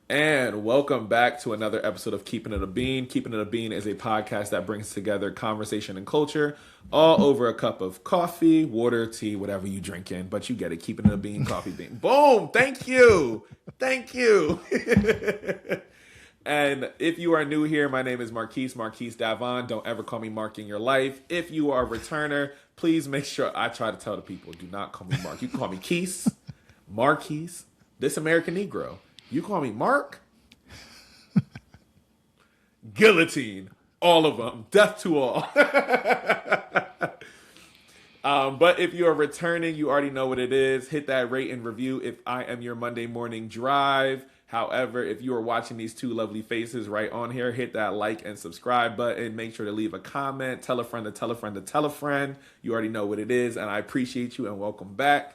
And welcome back to another episode of Keeping It a Bean. Keeping It a Bean is a podcast that brings together conversation and culture all over a cup of coffee, water, tea, whatever you drink in. But you get it. Keeping It a Bean, coffee bean. Boom! Thank you. Thank you. And if you are new here, my name is Marquise Davon. Don't ever call me Mark in your life. If you are a returner, please make sure I try to tell the people, do not call me Mark. You can call me Keese, Marquise, this American Negro. You call me Mark, guillotine, all of them, death to all. But if you are returning, you already know what it is. Hit that rate and review if I am your Monday morning drive. However, if you are watching these two lovely faces right on here, hit that like and subscribe button. Make sure to leave a comment. Tell a friend to tell a friend to tell a friend. You already know what it is, and I appreciate you and welcome back.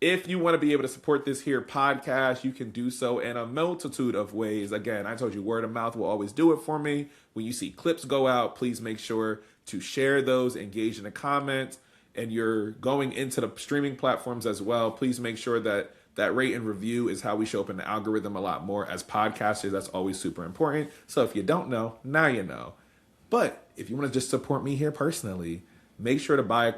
If you want to be able to support this here podcast, you can do so in a multitude of ways. Again, I told you word of mouth will always do it for me. When you see clips go out, please make sure to share those, engage in the comments, and you're going into the streaming platforms as well. Please make sure that that rate and review is how we show up in the algorithm a lot more as podcasters. That's always super important. So if you don't know, now you know. But if you want to just support me here personally, make sure to buy a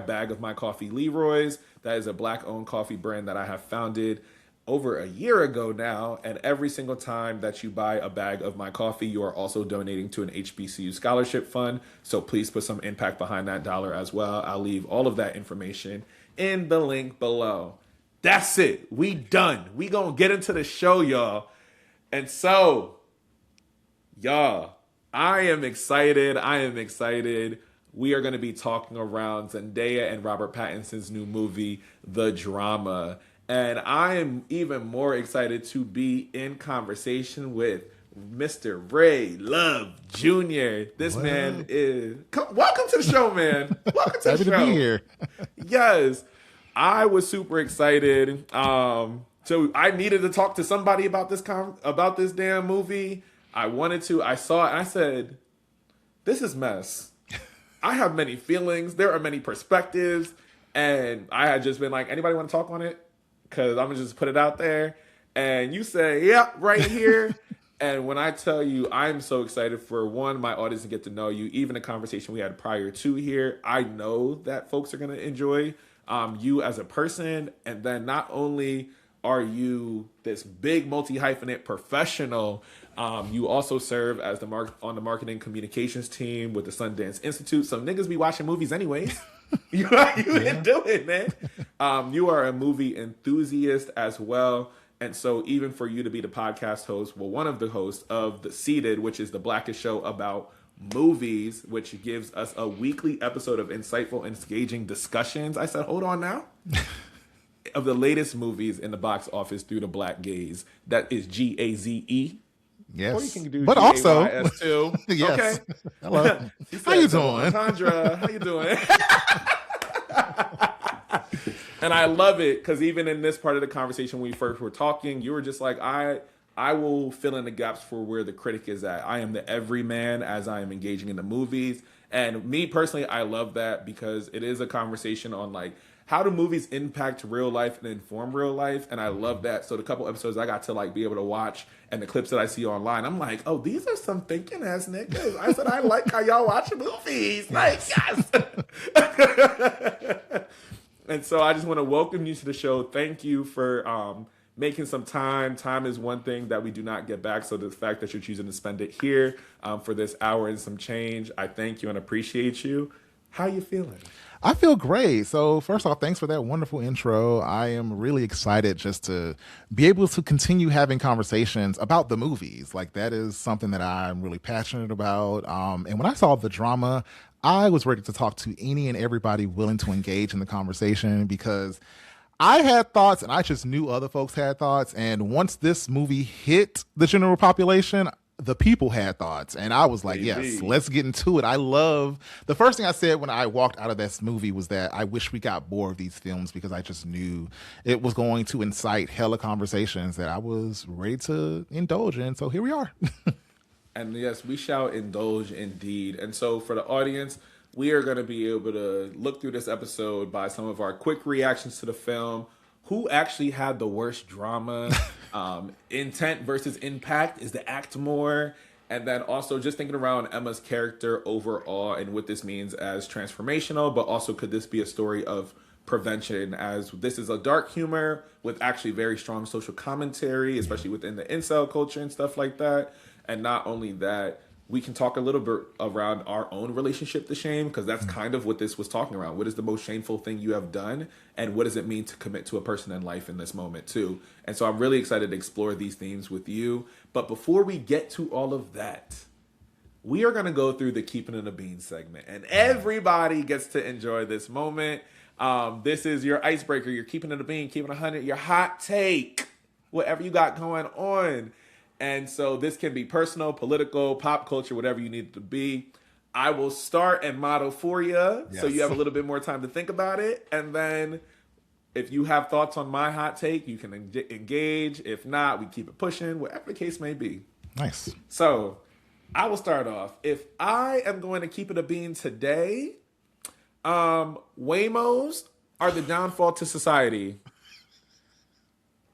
bag of my coffee Leroy's. That is a black-owned coffee brand that I have founded over a year ago now. And every single time that you buy a bag of my coffee, you are also donating to an HBCU scholarship fund. So please put some impact behind that dollar as well. I'll leave all of that information in the link below. That's it. We done. We gonna get into the show, y'all. And so, y'all, I am excited. We are going to be talking around Zendaya and Robert Pattinson's new movie, The Drama. And I am even more excited to be in conversation with Mr. Ray Love Jr. This man is... welcome to the show, man. Welcome to the show. Happy to be here. Yes. I was super excited. So I needed to talk to somebody about this damn movie. I wanted to. I saw it and I said, this is mess. I have many feelings. There are many perspectives. And I had just been like, anybody want to talk on it? Because I'm going to just put it out there. And you say, yeah, right here. And when I tell you, I'm so excited for, one, my audience to get to know you. Even the conversation we had prior to here, I know that folks are going to enjoy you as a person. And then not only are you this big multi-hyphenate professional, you also serve as on the marketing communications team with the Sundance Institute. So niggas be watching movies anyways. you didn't do it, man. You are a movie enthusiast as well. And so even for you to be the podcast host, well, one of the hosts of The Seated, which is the Blackest show about movies, which gives us a weekly episode of insightful, engaging discussions. I said, hold on now. Of the latest movies in the box office through the Black gaze. That is GAZE. Yes. Or you can do but also, too. yes. Okay. Hello. How you doing? Sandra, how you doing? And I love it because even in this part of the conversation when we first were talking, you were just like, I will fill in the gaps for where the critic is at. I am the everyman as I am engaging in the movies. And me personally, I love that because it is a conversation on like, how do movies impact real life and inform real life? And I love that. So the couple episodes I got to like be able to watch and the clips that I see online, I'm like, oh, these are some thinking ass niggas. I said, I like how y'all watch movies. Like, yes. And so I just want to welcome you to the show. Thank you for making some time. Time is one thing that we do not get back. So the fact that you're choosing to spend it here for this hour and some change, I thank you and appreciate you. How you feeling? I feel great. So first off, thanks for that wonderful intro. I am really excited just to be able to continue having conversations about the movies. Like that is something that I'm really passionate about. And when I saw The Drama, I was ready to talk to any and everybody willing to engage in the conversation because I had thoughts and I just knew other folks had thoughts. And once this movie hit the general population, the people had thoughts. And I was like, yes, let's get into it. I love the first thing I said when I walked out of this movie was that I wish we got more of these films because I just knew it was going to incite hella conversations that I was ready to indulge in. So here we are. And yes, we shall indulge indeed. And so for the audience, we are going to be able to look through this episode by some of our quick reactions to the film. Who actually had the worst drama? Intent versus impact. Is the act more? And then also just thinking around Emma's character overall and what this means as transformational, but also could this be a story of prevention, as this is a dark humor with actually very strong social commentary, especially within the incel culture and stuff like that. And not only that, we can talk a little bit around our own relationship to shame, because that's kind of what this was talking around. What is the most shameful thing you have done, and what does it mean to commit to a person in life in this moment too? And so I'm really excited to explore these themes with you. But before we get to all of that, we are going to go through the Keeping It a Bean segment, and everybody gets to enjoy this moment. This is your icebreaker. You're keeping it a bean, keeping it 100, your hot take, whatever you got going on. And so this can be personal, political, pop culture, whatever you need it to be. I will start and model for you, so you have a little bit more time to think about it. And then if you have thoughts on my hot take, you can engage. If not, we keep it pushing, whatever the case may be. Nice. So I will start off. If I am going to keep it a bean today, Waymos are the downfall to society.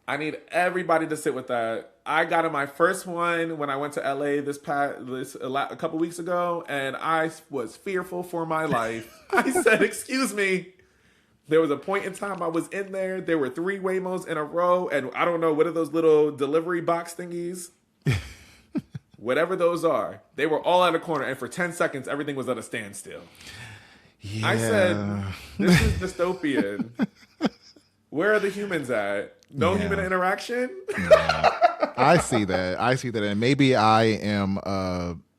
I need everybody to sit with that. I got in my first one when I went to LA a couple weeks ago, and I was fearful for my life. I said, "Excuse me." There was a point in time I was in there. There were 3 Waymos in a row, and I don't know, what are those little delivery box thingies? Whatever those are, they were all at a corner, and for 10 seconds, everything was at a standstill. Yeah. I said, "This is dystopian. Where are the humans at? No human interaction?" Yeah. I see that. And maybe I am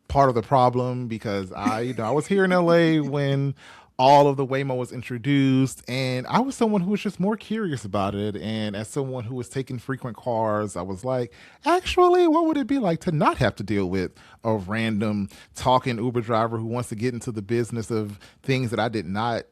part of the problem, because I was here in LA when all of the Waymo was introduced, and I was someone who was just more curious about it. And as someone who was taking frequent cars, I was like, actually, what would it be like to not have to deal with a random talking Uber driver who wants to get into the business of things that I did not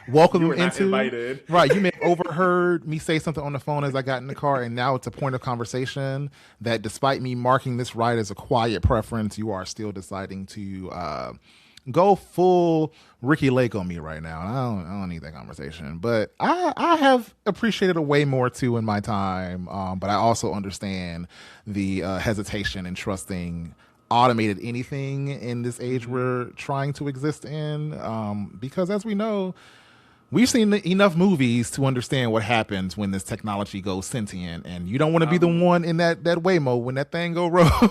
welcome them into? Invited. Right. You may have overheard me say something on the phone as I got in the car, and now it's a point of conversation that, despite me marking this ride as a quiet preference, you are still deciding to go full Ricky Lake on me right now. I don't need that conversation. But I have appreciated it way more too in my time. But I also understand the hesitation in trusting automated anything in this age we're trying to exist in. Because, as we know, we've seen enough movies to understand what happens when this technology goes sentient, and you don't want to be the one in that Waymo when that thing go rogue.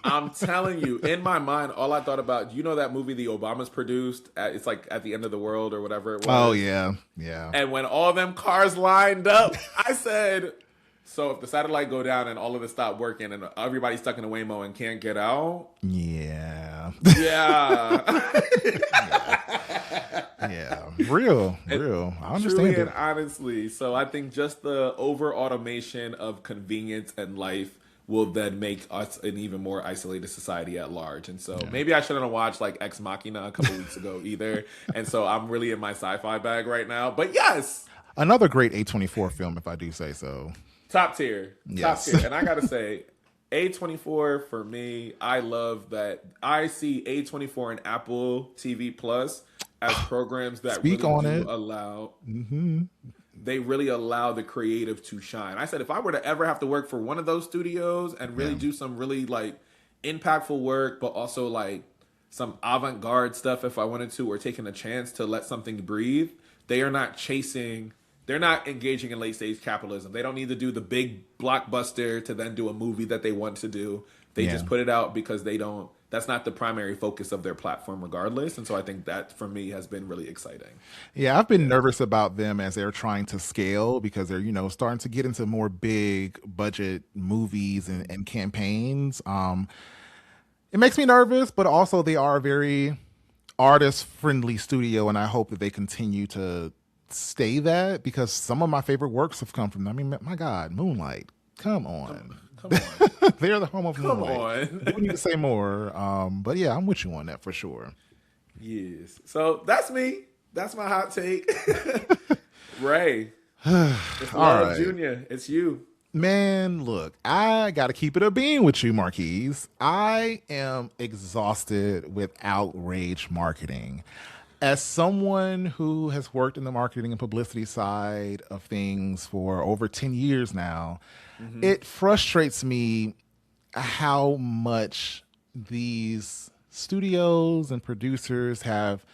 I'm telling you, in my mind, all I thought about, you know that movie the Obamas produced? It's like At the End of the World or whatever it was. Oh, yeah. And when all them cars lined up, I said, so if the satellite go down and all of it stop working and everybody's stuck in a Waymo and can't get out? Yeah. Yeah. Yeah. Real. I understand Truly it. and honestly. So I think just the over automation of convenience and life will then make us an even more isolated society at large. And so maybe I shouldn't have watched like Ex Machina a couple weeks ago either. And so I'm really in my sci-fi bag right now. But yes. Another great A24 film, if I do say so. Top tier. Yes. Top tier. And I got to say, A24 for me, I love that. I see A24 and Apple TV Plus as programs that Speak really on do it. allow... They really allow the creative to shine. I said, if I were to ever have to work for one of those studios and really do some really like impactful work, but also like some avant-garde stuff if I wanted to, or taking a chance to let something breathe, they're not engaging in late stage capitalism. They don't need to do the big blockbuster to then do a movie that they want to do. They just put it out because that's not the primary focus of their platform regardless. And so I think that for me has been really exciting. Yeah, I've been nervous about them as they're trying to scale, because they're, starting to get into more big budget movies and campaigns. It makes me nervous, but also they are a very artist friendly studio, and I hope that they continue to stay that, because some of my favorite works have come from them. I mean, my God, Moonlight. Come on. Come on. They're the home of Moonlight. Come on. We need to say more. But yeah, I'm with you on that for sure. Yes. So that's me. That's my hot take. Ray. It's Love right. Junior. It's you. Man, look, I got to keep it a bean with you, Marquise. I am exhausted with outrage marketing. As someone who has worked in the marketing and publicity side of things for over 10 years now, Hmm. it frustrates me how much these studios and producers have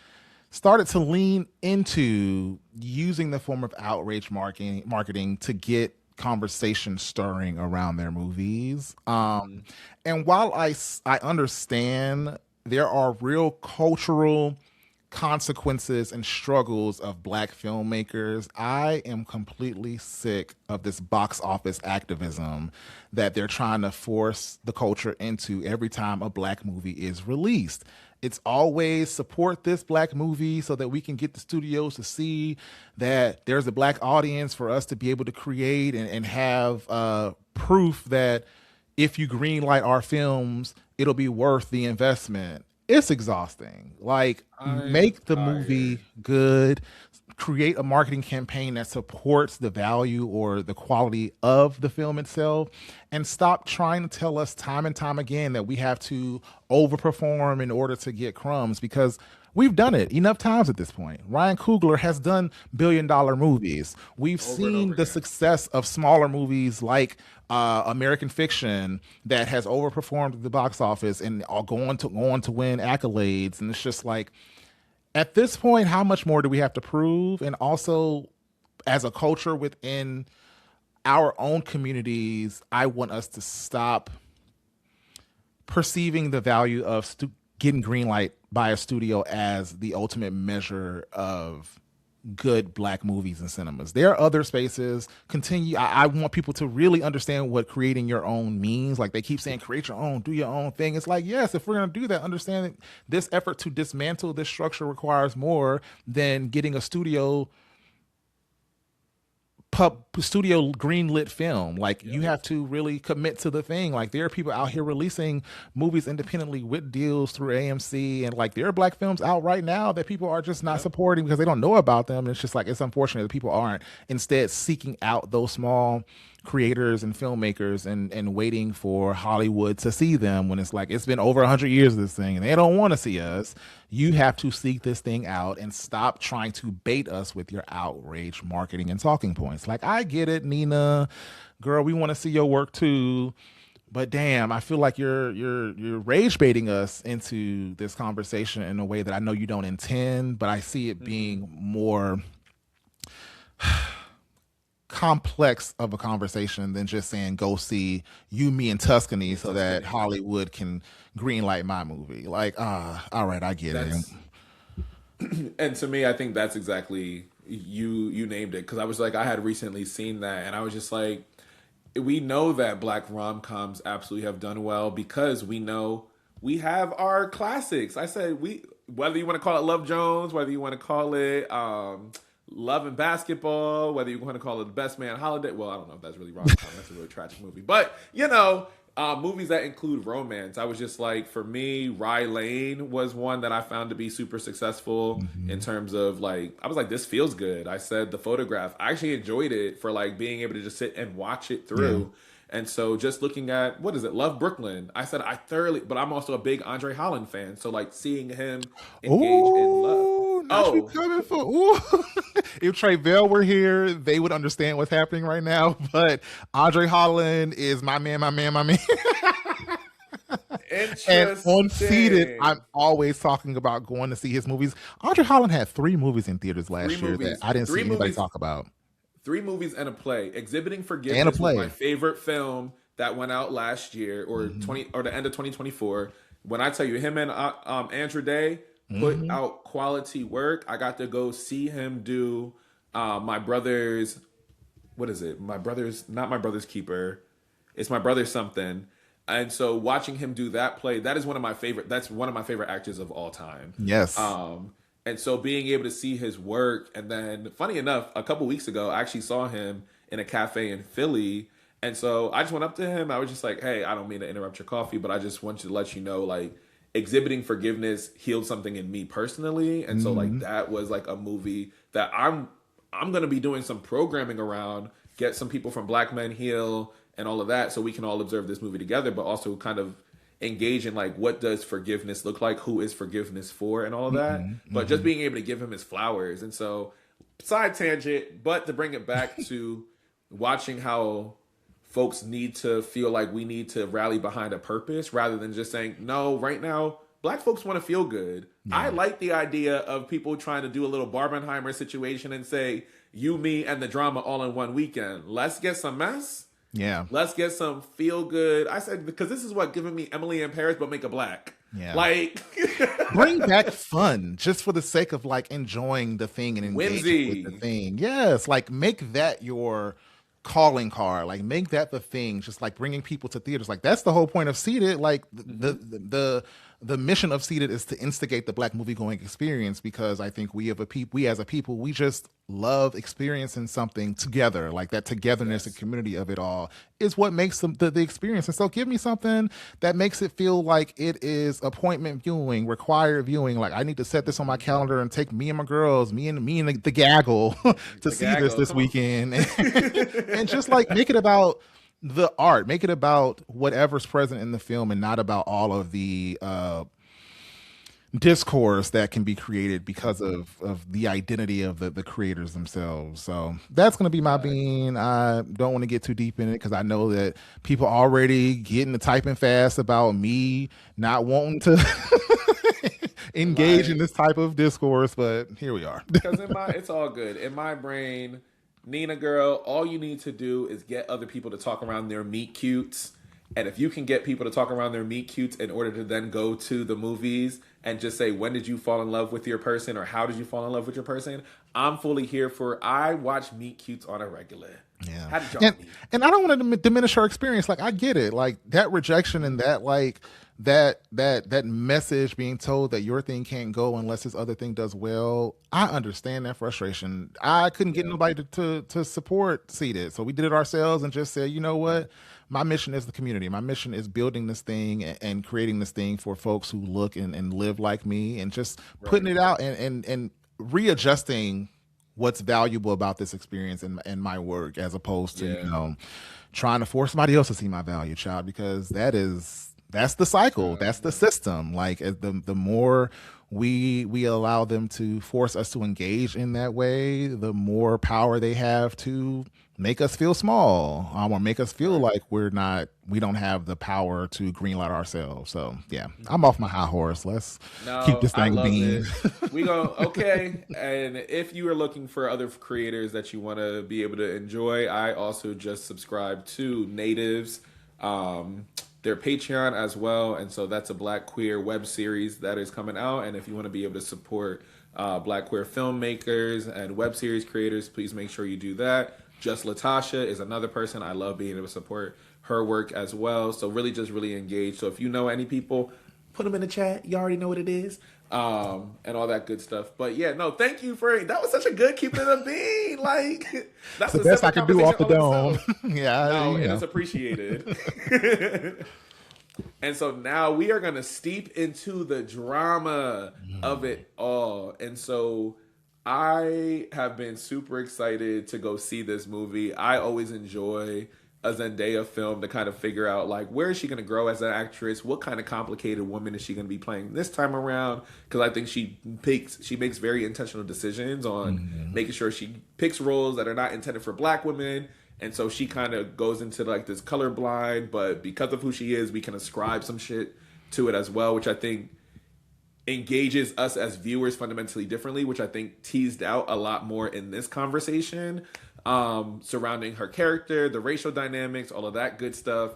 started to lean into using the form of outrage marketing to get conversation stirring around their movies. And while I understand there are real cultural consequences and struggles of black filmmakers, I am completely sick of this box office activism that they're trying to force the culture into every time a black movie is released. It's always support this black movie so that we can get the studios to see that there's a black audience for us to be able to create and have proof that if you greenlight our films, it'll be worth the investment. It's exhausting. Like, I'm make the movie tired. good, create a marketing campaign that supports the value or the quality of the film itself, and stop trying to tell us time and time again that we have to overperform in order to get crumbs because we've done it enough times at this point. Ryan Coogler has done billion-dollar movies. We've Over and over seen the again. success of smaller movies like American Fiction that has overperformed at the box office and are going to win accolades. And it's just like at this point, how much more do we have to prove? And also, as a culture within our own communities, I want us to stop perceiving the value of getting green light by a studio as the ultimate measure of good black movies in cinemas. There are other spaces. Continue. I want people to really understand what creating your own means. Like they keep saying, create your own, do your own thing. It's like, yes, if we're going to do that, understand that this effort to dismantle this structure requires more than getting a studio greenlit film. Like you Yep. have to really commit to the thing. Like there are people out here releasing movies independently with deals through AMC, and like there are black films out right now that people are just not Yep. supporting because they don't know about them. And it's just like it's unfortunate that people aren't instead seeking out those small creators and filmmakers and waiting for Hollywood to see them when it's like it's been over 100 years of this thing and they don't want to see us. You have to seek this thing out and stop trying to bait us with your outrage marketing and talking points. Like I get it, Nina, girl, we want to see your work too. But damn, I feel like you're rage baiting us into this conversation in a way that I know you don't intend, but I see it Hmm. being more complex of a conversation than just saying go see you, me, and Tuscany Me and so that Tuscany. Hollywood can greenlight my movie. Like, all right, I get it. That's and to me, I think that's exactly you named it because I was like I had recently seen that and I was just like we know that black rom-coms absolutely have done well because we know we have our classics. I said we whether you want to call it Love Jones, whether you want to call it Love and Basketball, whether you want to call it The Best Man Holiday. Well, I don't know if that's really rom-com. That's a really tragic movie. But, movies that include romance. I was just like, for me, Rye Lane was one that I found to be super successful in Mhm. terms of like, I was like, this feels good. I said The Photograph. I actually enjoyed it for like being able to just sit and watch it Yeah. through. And so just looking at what is it, Love Brooklyn. I said I thoroughly, but I'm also a big Andre Holland fan. So like seeing him engage in love. Oh, not you Oh, coming for. Ooh. If Trey Bell were here, they would understand what's happening right now. But Andre Holland is my man, my man, my man. And on Seated, I'm interesting. always talking about going to see his movies. Andre Holland had three movies in theaters Three last year that movies, I didn't three see anybody movies, talk about. three movies and a play. Exhibiting And a Forgiveness was my play. favorite film that went out last year Hmm. or the end of 2024. When I tell you him and Andrew Day put Hmm. out quality work, I got to go see him do my brother's what is it? My brother's not my brother's keeper. It's my brother's something. And so watching him do that play, that is one of my favorite. That's one of my favorite actors of all time. Yes. And so being able to see his work, and then funny enough, a couple weeks ago, I actually saw him in a cafe in Philly. And so I just went up to him. I was just like, "Hey, I don't mean to interrupt your coffee, but I just want to let you know, like, exhibiting forgiveness healed something in me personally." And so like Hmm. that was like a movie that I'm gonna be doing some programming around, get some people from Black Men Heal and all of that, so we can all observe this movie together, but also kind of engage in like what does forgiveness look like, who is forgiveness for, and all of that. Hmm. But just Hmm. being able to give him his flowers, and so side tangent, but to bring it back to watching how folks need to feel like we need to rally behind a purpose rather than just saying, no, right now, black folks want to feel good. I Yeah. like the idea of people trying to do a little Barbenheimer situation and say, you, me, and the drama all in one weekend. Let's get some mess. Yeah. Let's get some feel good. I said, because this is what giving me Emily in Paris, but make it black. Yeah. Like, Bring back fun just for the sake of like enjoying the thing and engaging with the whimsy. thing. Yes, like make that your calling card. Like make that the thing. Just like bringing people to theaters. Like that's the whole point of Seated. Like the mission of Seated is to instigate the black movie going experience because I think we as a people we just love experiencing something together. Like that togetherness and Yes. community of it all is what makes the experience. And so give me something that makes it feel like it is appointment viewing, required viewing. Like I need to set this on my calendar and take me and my girls, me and the gaggle to The see this gaggle. this Come on. weekend. And just like make it about the art, make it about whatever's present in the film and not about all of the discourse that can be created because of the identity of the creators themselves. So that's going to be my bean. I don't want to get too deep in it because I know that people already getting to typing fast about me not wanting to engage in Like, this type of discourse, but here we are. because it's all good. In my brain, Nina girl, all you need to do is get other people to talk around their meet cutes. And if you can get people to talk around their meet cutes in order to then go to the movies and just say, when did you fall in love with your person or how did you fall in love with your person? I'm fully here for, I watch meet cutes on a regular. Yeah. How did y'all And meet? and I don't want to diminish her experience. Like I get it. Like that rejection and that like that message being told that your thing can't go unless this other thing does well. I understand that frustration. I couldn't get Yeah. nobody to support Seated. So we did it ourselves and just said, you know what? My mission is the community. My mission is building this thing and creating this thing for folks who look and live like me and just putting Right. it out and readjusting what's valuable about this experience and my work as opposed to Yeah. trying to force somebody else to see my value child because that's the cycle, that's the system. Like the more we allow them to force us to engage in that way, the more power they have to make us feel small, or make us feel Right. like we don't have the power to greenlight ourselves. So yeah, I'm off my high horse. Let's keep No, this I thing love being. it. We go okay. And if you are looking for other creators that you want to be able to enjoy, I also just subscribe to Natives, their Patreon as well, and so that's a Black queer web series that is coming out. And if you want to be able to support Black queer filmmakers and web series creators, please make sure you do that. Just Latasha is another person I love being able to support her work as well. So really, just really engage. So if you know any people, put them in the chat. You already know what it is, and all that good stuff. But yeah, no, thank you for that. Was such a good keeping it a bean. Like It's that's the a best I separate could do conversation off the all in dome. itself. Yeah, No, you and know. it's appreciated. And so now we are going to steep into the drama of it all. And so I have been super excited to go see this movie. I always enjoy a Zendaya film to kind of figure out like where is she going to grow as an actress? What kind of complicated woman is she going to be playing this time around? Because I think she makes very intentional decisions on making sure she picks roles that are not intended for Black women. And so she kind of goes into like this colorblind, but because of who she is, we can ascribe some shit to it as well, which I think engages us as viewers fundamentally differently, which I think teased out a lot more in this conversation, surrounding her character, the racial dynamics, all of that good stuff.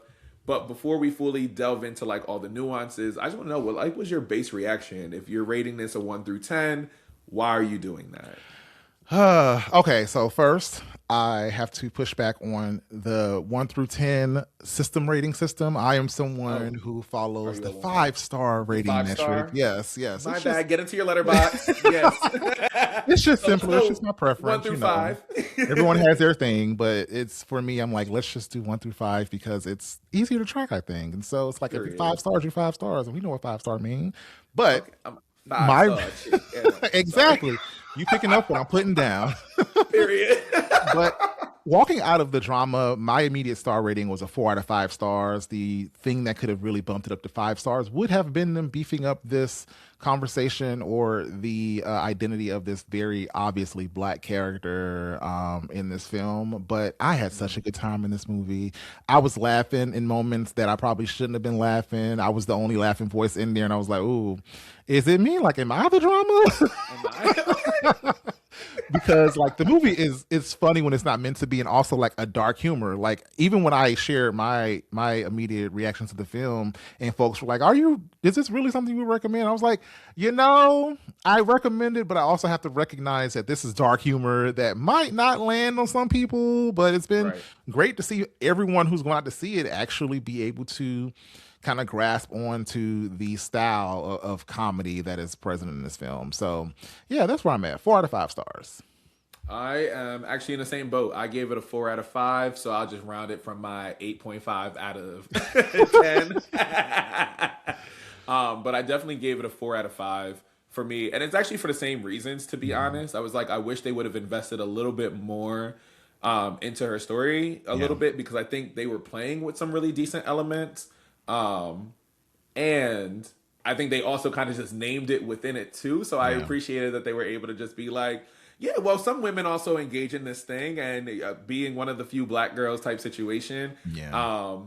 But before we fully delve into like all the nuances, I just want to know what like was your base reaction? If you're rating this a 1 through 10, why are you doing that? Okay, so first I have to push back on the 1 through 10 system rating system. I am someone Oh, who are follows you the a one? 5 star You rating five metric. star? Yes, yes. My bad. Get into your letterbox. Yes. It's just So let's simpler. It's go just my one preference, through five. Everyone has their thing, but it's for me. I'm like, let's just do 1 through 5 because it's easier to track, I think. And so it's like if you're Period. 5 stars, you're 5 stars, and we know what 5 star mean. But Okay, I'm five my star chick. Yeah, no, sorry. exactly, you picking up what I'm putting down. Period. But Walking out of the drama, my immediate star rating was a 4 out of 5 stars. The thing that could have really bumped it up to 5 stars would have been them beefing up this conversation or the identity of this very obviously black character in this film. But I had such a good time in this movie. I was laughing in moments that I probably shouldn't have been laughing. I was the only laughing voice in there, and I was like, "Ooh, is it me? Like, am I the drama?" Am I? Because like the movie is it's funny when it's not meant to be, and also like a dark humor. Like even when I shared my immediate reaction to the film, and folks were like, "Are you? Is this really something you would recommend?" I was like, I recommend it, but I also have to recognize that this is dark humor that might not land on some people. But it's been Right. great to see everyone who's going out to see it actually be able to kind of grasp onto the style of comedy that is present in this film. So, yeah, that's where I'm at. 4 out of 5 stars. I am actually in the same boat. I gave it a 4 out of 5, so I'll just round it from my 8.5 out of 10. But I definitely gave it a 4 out of 5 for me. And it's actually for the same reasons, to be honest. I was like, I wish they would have invested a little bit more into her story a Yeah. little bit, because I think they were playing with some really decent elements. Um, and I think they also kind of just named it within it too. So I Yeah. appreciated that they were able to just be like, yeah, well, some women also engage in this thing, and being one of the few black girls type situation. Yeah.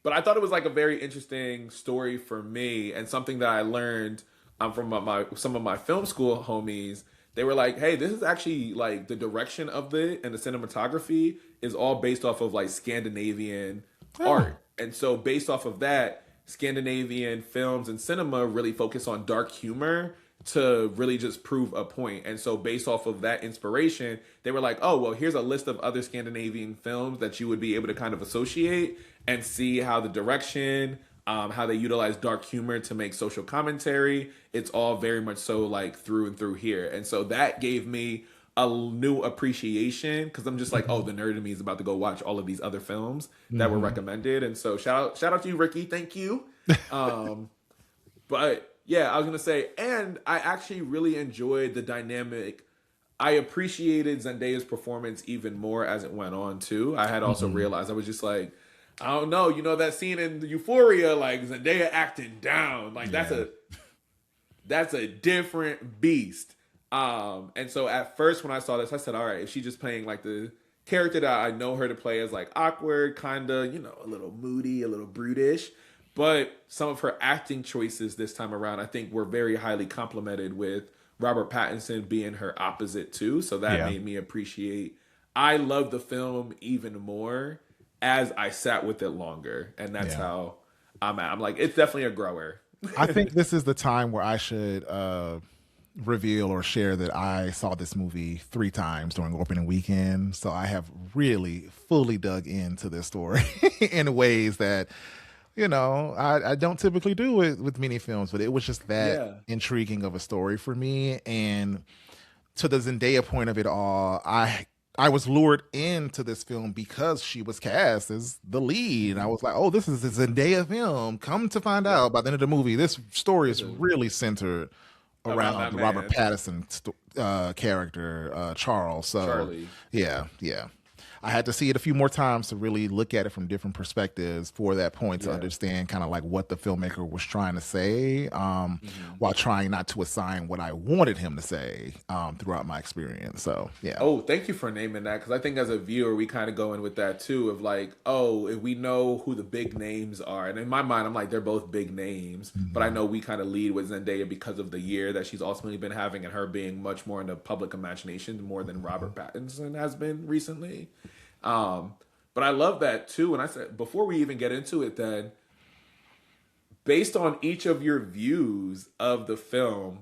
But I thought it was like a very interesting story for me, and something that I learned from some of my film school homies. They were like, "Hey, this is actually like the direction of it and the cinematography is all based off of like Scandinavian Oh, art, and so based off of that, Scandinavian films and cinema really focus on dark humor to really just prove a point. And so based off of that inspiration, they were like, oh, well, here's a list of other Scandinavian films that you would be able to kind of associate and see how the direction, how they utilize dark humor to make social commentary. It's all very much so like through and through here. And so that gave me a new appreciation, because I'm just like, oh, the nerd in me is about to go watch all of these other films that were recommended. And so shout out to you, Ricky. Thank you. Um, but yeah, I was gonna say, and I actually really enjoyed the dynamic. I appreciated Zendaya's performance even more as it went on too. I had also realized, I was just like, I don't know, that scene in Euphoria, like Zendaya acting down, like yeah. that's a different beast. And so at first when I saw this, I said, all right, if she's just playing like the character that I know her to play as, like awkward, kinda, a little moody, a little brutish. But some of her acting choices this time around, I think, were very highly complimented with Robert Pattinson being her opposite too. So that Yeah. made me appreciate. I love the film even more as I sat with it longer, and that's Yeah. how I'm at. I'm like, it's definitely a grower. I think this is the time where I should reveal or share that I saw this movie 3 times during opening weekend. So I have really fully dug into this story in ways that, I don't typically do it with many films, but it was just that Yeah. intriguing of a story for me. And to the Zendaya point of it all, I was lured into this film because she was cast as the lead. And I was like, oh, this is a Zendaya film. Come to find Yep. out by the end of the movie, this story It's is really centered around around that the Robert man, Pattinson character, Charles. So, Charlie. yeah, yeah. I had to see it a few more times to really look at it from different perspectives for that point to Yeah. understand kind of like what the filmmaker was trying to say, Mhm. while trying not to assign what I wanted him to say throughout my experience. So, yeah. Oh, thank you for naming that, because I think as a viewer we kind of go in with that too, of like, oh, if we know who the big names are, and in my mind I'm like, they're both big names, but I know we kind of lead with Zendaya because of the year that she's ultimately been having, and her being much more in the public imagination more than Robert Pattinson has been recently. Um, but I love that too. And I said, before we even get into it, then based on each of your views of the film,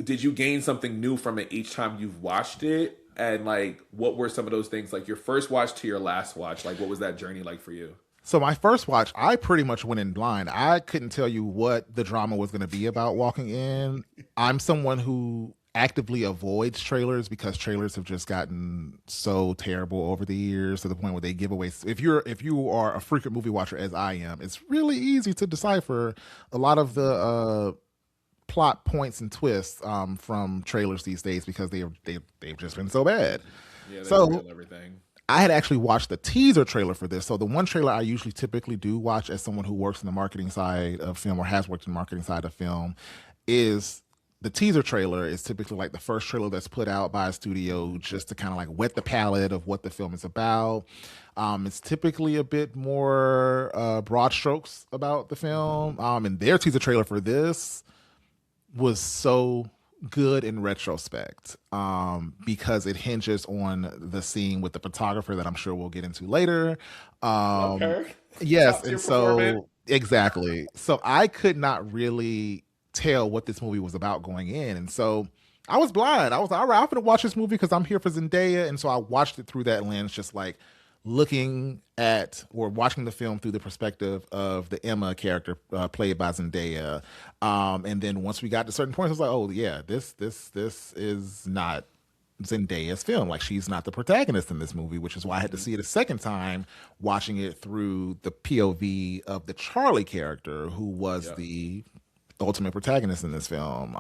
did you gain something new from it each time you've watched it? And like, what were some of those things, like your first watch to your last watch? Like, what was that journey like for you? So my first watch, I pretty much went in blind. I couldn't tell you what the drama was going to be about walking in. I'm someone who actively avoids trailers because trailers have just gotten so terrible over the years to the point where they give away. If you are a frequent movie watcher as I am, it's really easy to decipher a lot of the plot points and twists from trailers these days because they've just been so bad. Yeah, they So reveal everything. I had actually watched the teaser trailer for this. So the one trailer I usually typically do watch as someone who works in the marketing side of film or has worked in the marketing side of film is the teaser trailer is typically like the first trailer that's put out by a studio just to kind of like wet the palate of what the film is about. It's typically a bit more broad strokes about the film. And their teaser trailer for this was so good in retrospect because it hinges on the scene with the photographer that I'm sure we'll get into later. Love Um, her. yes, Top and tier performance. so exactly. So I could not really tell what this movie was about going in, and so I was blind. I was like, all right, I'm gonna watch this movie because I'm here for Zendaya, and so I watched it through that lens, just like looking at or watching the film through the perspective of the Emma character played by Zendaya. And then once we got to certain points, I was like, oh yeah, this is not Zendaya's film. Like she's not the protagonist in this movie, which is why I had to see it a second time, watching it through the POV of the Charlie character, who was Yeah. the ultimate protagonist in this film.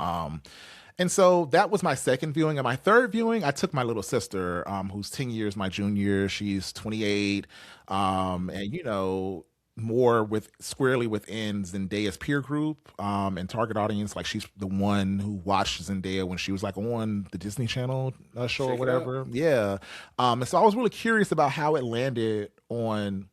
And so that was my second viewing. And my third viewing, I took my little sister, who's 10 years my junior. She's 28. And, you know, more with squarely within Zendaya's peer group and target audience. Like she's the one who watched Zendaya when she was like on the Disney Channel show or Shake it up. whatever. Yeah. And so I was really curious about how it landed on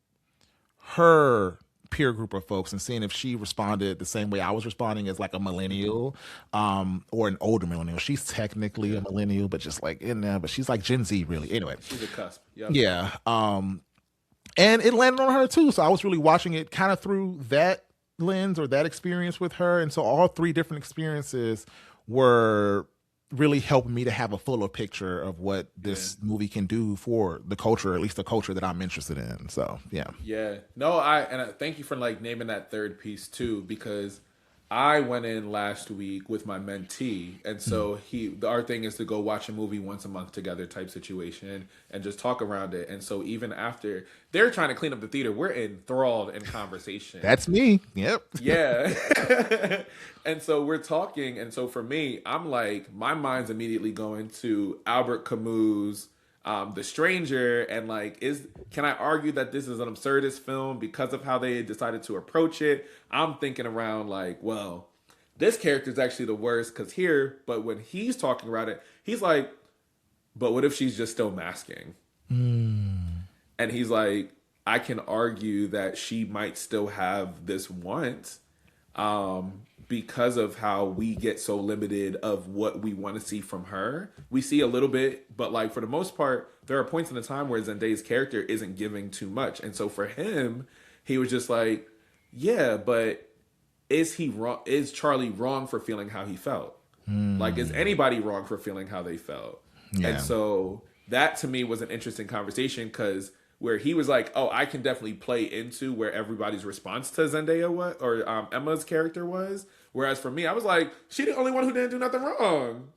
her peer group of folks and seeing if she responded the same way I was responding as like a millennial or an older millennial. She's technically a Yeah. millennial, but just like in there, but she's like Gen Z really. Anyway, She's a cusp. Yep. yeah. And it landed on her too. So I was really watching it kind of through that lens or that experience with her. And so all three different experiences were really helping me to have a fuller picture of what Yeah. this movie can do for the culture, at least the culture that I'm interested in. So yeah. Yeah. No, I thank you for like naming that third piece too, because I went in last week with my mentee, and so our thing is to go watch a movie once a month together type situation and just talk around it. And so even after they're trying to clean up the theater, we're enthralled in conversation. That's me. Yep. Yeah. And so we're talking. And so for me, I'm like, my mind's immediately going to Albert Camus' The Stranger. And like, can I argue that this is an absurdist film because of how they decided to approach it? I'm thinking around like, well, this character is actually the worst because here, but when he's talking about it, he's like, but what if she's just still masking? And he's like, I can argue that she might still have this want because of how we get so limited of what we want to see from her. We see a little bit, but like for the most part, there are points in the time where Zendaya's character isn't giving too much. And so for him, he was just like, yeah, but is he wrong? Is Charlie wrong for feeling how he felt? Like, is anybody wrong for feeling how they felt? And Yeah. so that to me was an interesting conversation because where he was like, "Oh, I can definitely play into where everybody's response to Zendaya was or Emma's character was." Whereas for me, I was like, "She the only one who didn't do nothing wrong."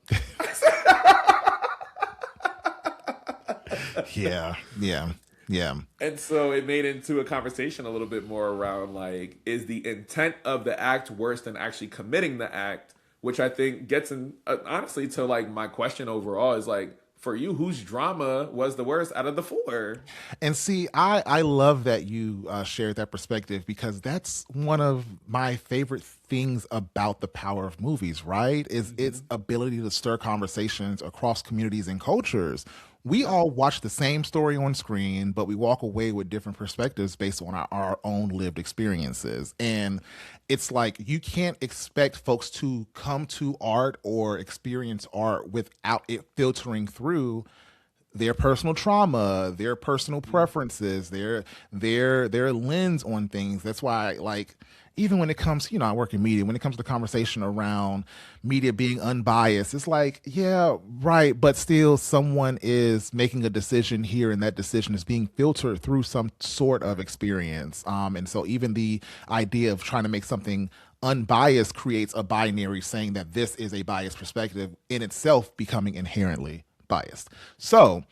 Yeah. Yeah. Yeah. And so it made into a conversation a little bit more around like, is the intent of the act worse than actually committing the act? Which I think gets in honestly to like my question overall is like, for you, whose drama was the worst out of the four? And see, I love that you shared that perspective because that's one of my favorite things about the power of movies, right? Is its ability to stir conversations across communities and cultures. We Yep. all watch the same story on screen, but we walk away with different perspectives based on our own lived experiences. And it's like you can't expect folks to come to art or experience art without it filtering through their personal trauma, their personal preferences, their lens on things. That's why, like, even when it comes, you know, I work in media. When it comes to conversation around media being unbiased, it's like, yeah, right, but still, someone is making a decision here, and that decision is being filtered through some sort of experience. And so, even the idea of trying to make something unbiased creates a binary saying that this is a biased perspective in itself, becoming inherently biased. So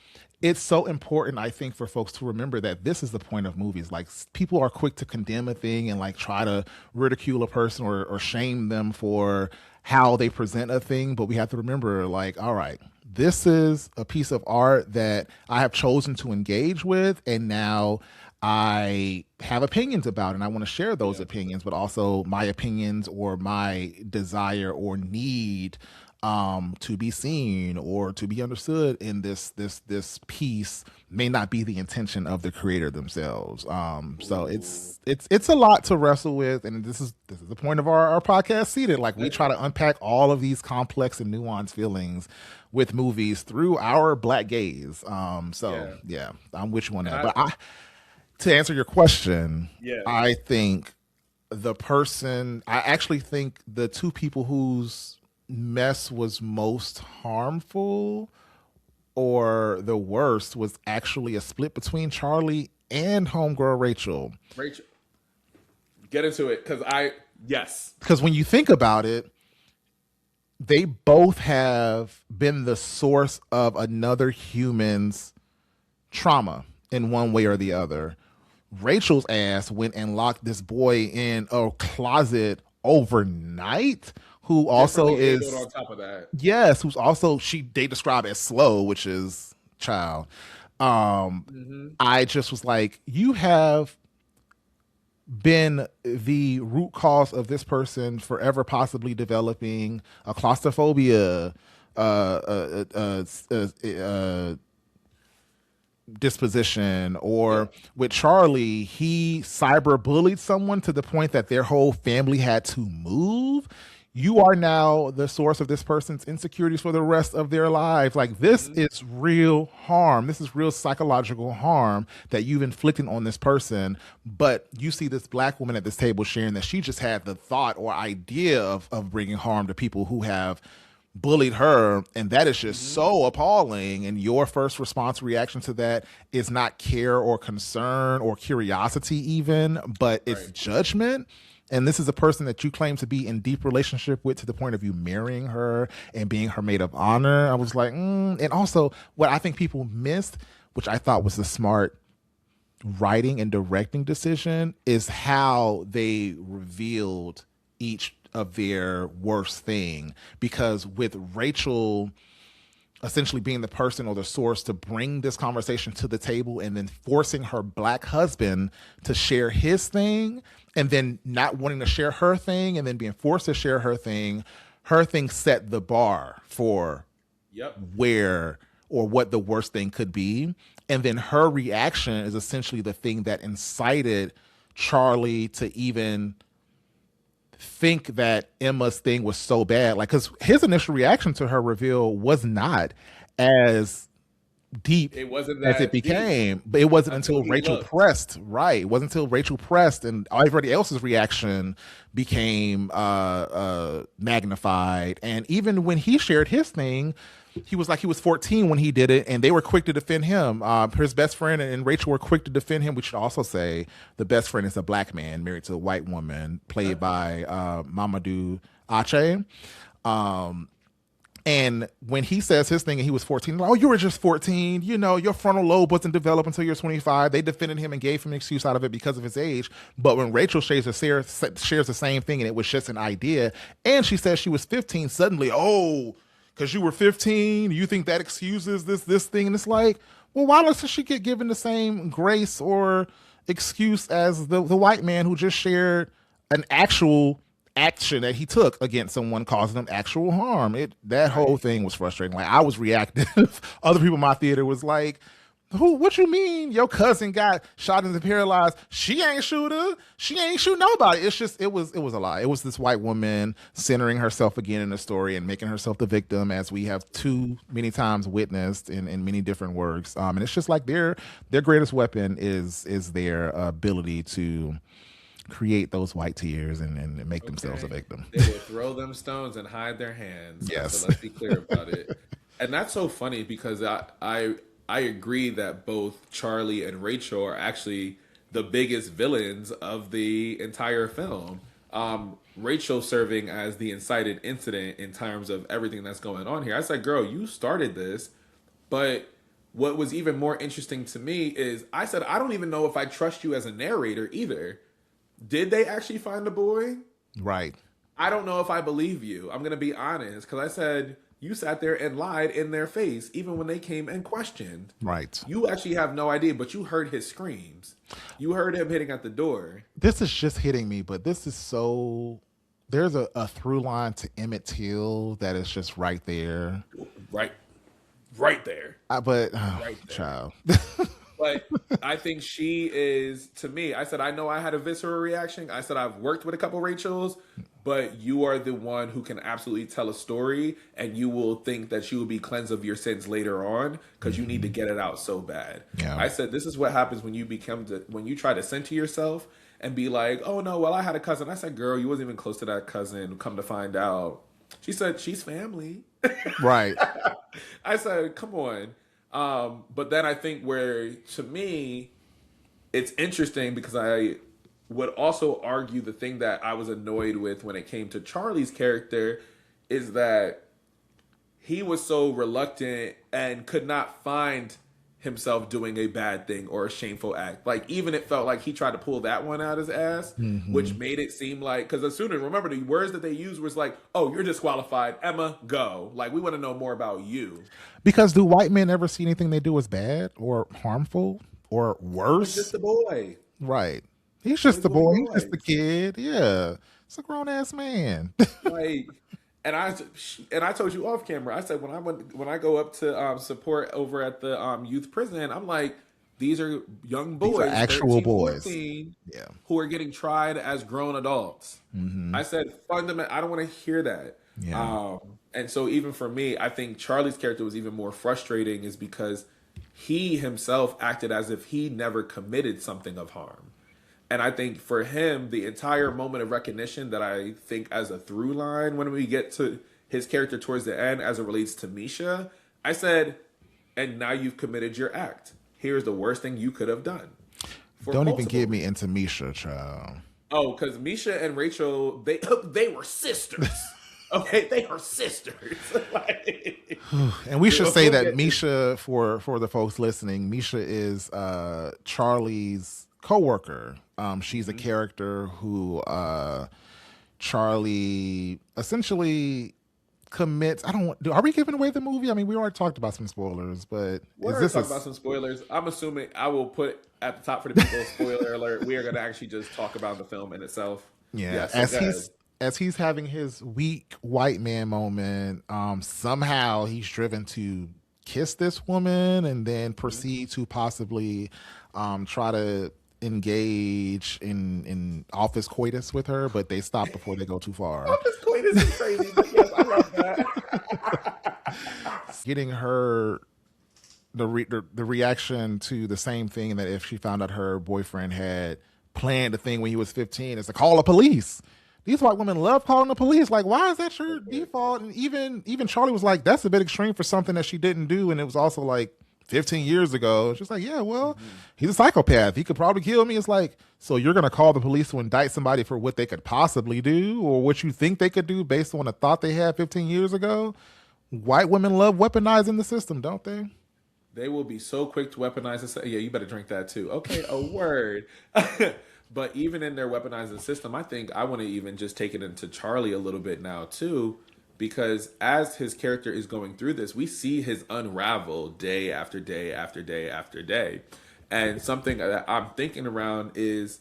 it's so important, I think, for folks to remember that this is the point of movies. Like people are quick to condemn a thing and like try to ridicule a person or shame them for how they present a thing. But we have to remember, like, all right, this is a piece of art that I have chosen to engage with, and now I have opinions about, and I want to share those Yeah. opinions, but also my opinions or my desire or need to be seen or to be understood in this piece may not be the intention of the creator themselves. So Ooh. it's a lot to wrestle with, and this is the point of our podcast Seated. Like, we Uh, try to unpack all of these complex and nuanced feelings with movies through our black gaze. So Yeah. yeah, I'm with you on And that. I But to answer your question, yeah. I think I actually think the two people whose mess was most harmful or the worst was actually a split between Charlie and homegirl Rachel. Rachel, get into it because yes. Because when you think about it, they both have been the source of another human's trauma in one way or the other. Rachel's ass went and locked this boy in a closet overnight, who also Differently abled is, on top of that. yes, who's also, they describe as slow, which is child. Um Hmm. I just was like, you have been the root cause of this person forever possibly developing a claustrophobia disposition. Or Yep. with Charlie, he cyber bullied someone to the point that their whole family had to move. You are now the source of this person's insecurities for the rest of their lives. Like, this Hmm. is real harm. This is real psychological harm that you've inflicted on this person. But you see this black woman at this table sharing that she just had the thought or idea of bringing harm to people who have bullied her, and that is just Hmm. so appalling. And your first response reaction to that is not care or concern or curiosity even, but it's Right. judgment. And this is a person that you claim to be in deep relationship with, to the point of you marrying her and being her maid of honor. I was like, and also what I think people missed, which I thought was the smart writing and directing decision, is how they revealed each of their worst thing. Because with Rachel essentially being the person or the source to bring this conversation to the table, and then forcing her black husband to share his thing, and then not wanting to share her thing, and then being forced to share her thing set the bar for Yep. where or what the worst thing could be. And then her reaction is essentially the thing that incited Charlie to even think that Emma's thing was so bad. Like, because his initial reaction to her reveal was not as deep It wasn't as it that deep became, but it wasn't until until he Rachel looked. pressed. Right, it wasn't until Rachel pressed, and everybody else's reaction became magnified. And even when he shared his thing, he was like, he was 14 when he did it, and they were quick to defend him. His best friend and Rachel were quick to defend him. We should also say the best friend is a black man married to a white woman, played by Mamadou Ache. Um, and when he says his thing and he was 14, like, oh, you were just 14. You know, your frontal lobe wasn't developed until you're 25. They defended him and gave him an excuse out of it because of his age. But when Rachel shares the same thing and it was just an idea, and she says she was 15, suddenly, oh, because you were 15, you think that excuses this thing? And it's like, well, why doesn't she get given the same grace or excuse as the white man who just shared an actual action that he took against someone, causing them actual harm? That whole Right. thing was frustrating. Like, I was reactive. Other people in my theater was like, who, what you mean your cousin got shot and paralyzed? She ain't shoot her. She ain't shoot nobody. It's just, it was a lie. It was this white woman centering herself again in the story and making herself the victim, as we have too many times witnessed in many different works. And it's just like their greatest weapon is their ability to create those white tears and make themselves a Okay. victim. They will throw them stones and hide their hands. So Yes. let's be clear about it. And that's so funny because I agree that both Charlie and Rachel are actually the biggest villains of the entire film. Rachel serving as the incited incident in terms of everything that's going on here. I said, girl, you started this. But what was even more interesting to me is I said, I don't even know if I trust you as a narrator either. Did they actually find the boy? Right. I don't know if I believe you. I'm going to be honest. Because I said, You sat there and lied in their face, even when they came and questioned. Right. You actually have no idea, but you heard his screams. You heard him hitting at the door. This is just hitting me, but this is so. There's a through line to Emmett Till that is just right there. Right, right there, But right there. child. But I think she is, to me, I said, I know I had a visceral reaction. I said, I've worked with a couple Rachels, but you are the one who can absolutely tell a story and you will think that you will be cleansed of your sins later on because you need to get it out so bad. Yeah. I said, this is what happens when when you try to center yourself and be like, oh no, well, I had a cousin. I said, girl, you wasn't even close to that cousin. Come to find out. She said, she's family. Right. I said, come on. But then I think where, to me, it's interesting because I would also argue the thing that I was annoyed with when it came to Charlie's character is that he was so reluctant and could not find himself doing a bad thing or a shameful act. Like, even it felt like he tried to pull that one out his ass, which made it seem like, because as soon as, remember, the words that they used was like, oh, you're disqualified, Emma, go. Like, we want to know more about you. Because do white men ever see anything they do as bad or harmful or He was just worse? a boy. Right. He's He just was a one of the boy. He's just a boys. kid. Yeah. It's a grown ass man. Like, and I told you off camera. I said when I go up to support over at the youth prison, I'm like, these are young These are boys, actual 13, boys. 14, Yeah. who are getting tried as grown adults. I said, fundament. I don't want to hear that. Yeah. And so even for me, I think Charlie's character was even more frustrating, is because he himself acted as if he never committed something of harm. And I think for him, the entire moment of recognition that I think as a through line when we get to his character towards the end as it relates to Misha, I said, and now you've committed your act. Here's the worst thing you could have done. For Don't even multiple get me reasons. into Misha, child. Oh, because Misha and Rachel, they were sisters. Okay, they are sisters. Like, And we should say we'll that get to. Misha, for the folks listening, Misha is Charlie's coworker. She's a character who Charlie essentially commits. I don't want. Are we giving away the movie? I mean, we already talked about some spoilers, but We're is going to this a talk about some spoilers. I'm assuming I will put at the top for the people, spoiler alert. We are going to actually just talk about the film in itself. yeah? Yeah, so go ahead. As he's having his weak white man moment, somehow he's driven to kiss this woman and then proceed to possibly try to engage in office coitus with her, but they stop before they go too far. Office coitus is crazy, but yes, I love that. Getting her the reaction to the same thing that if she found out her boyfriend had planned the thing when he was 15 is to call the police. These white women love calling the police. Like, why is that your default? And even Charlie was like, that's a bit extreme for something that she didn't do, and it was also like 15 years ago. She's like, yeah, well, he's a psychopath. He could probably kill me. It's like, so you're gonna call the police to indict somebody for what they could possibly do or what you think they could do based on a thought they had 15 years ago? White women love weaponizing the system, don't they? They will be so quick to weaponize and say, yeah, you better drink that too. Okay, a word. But even in their weaponizing system, I think I want to even just take it into Charlie a little bit now too, because as his character is going through this, we see his unravel day after day after day after day. And something that I'm thinking around is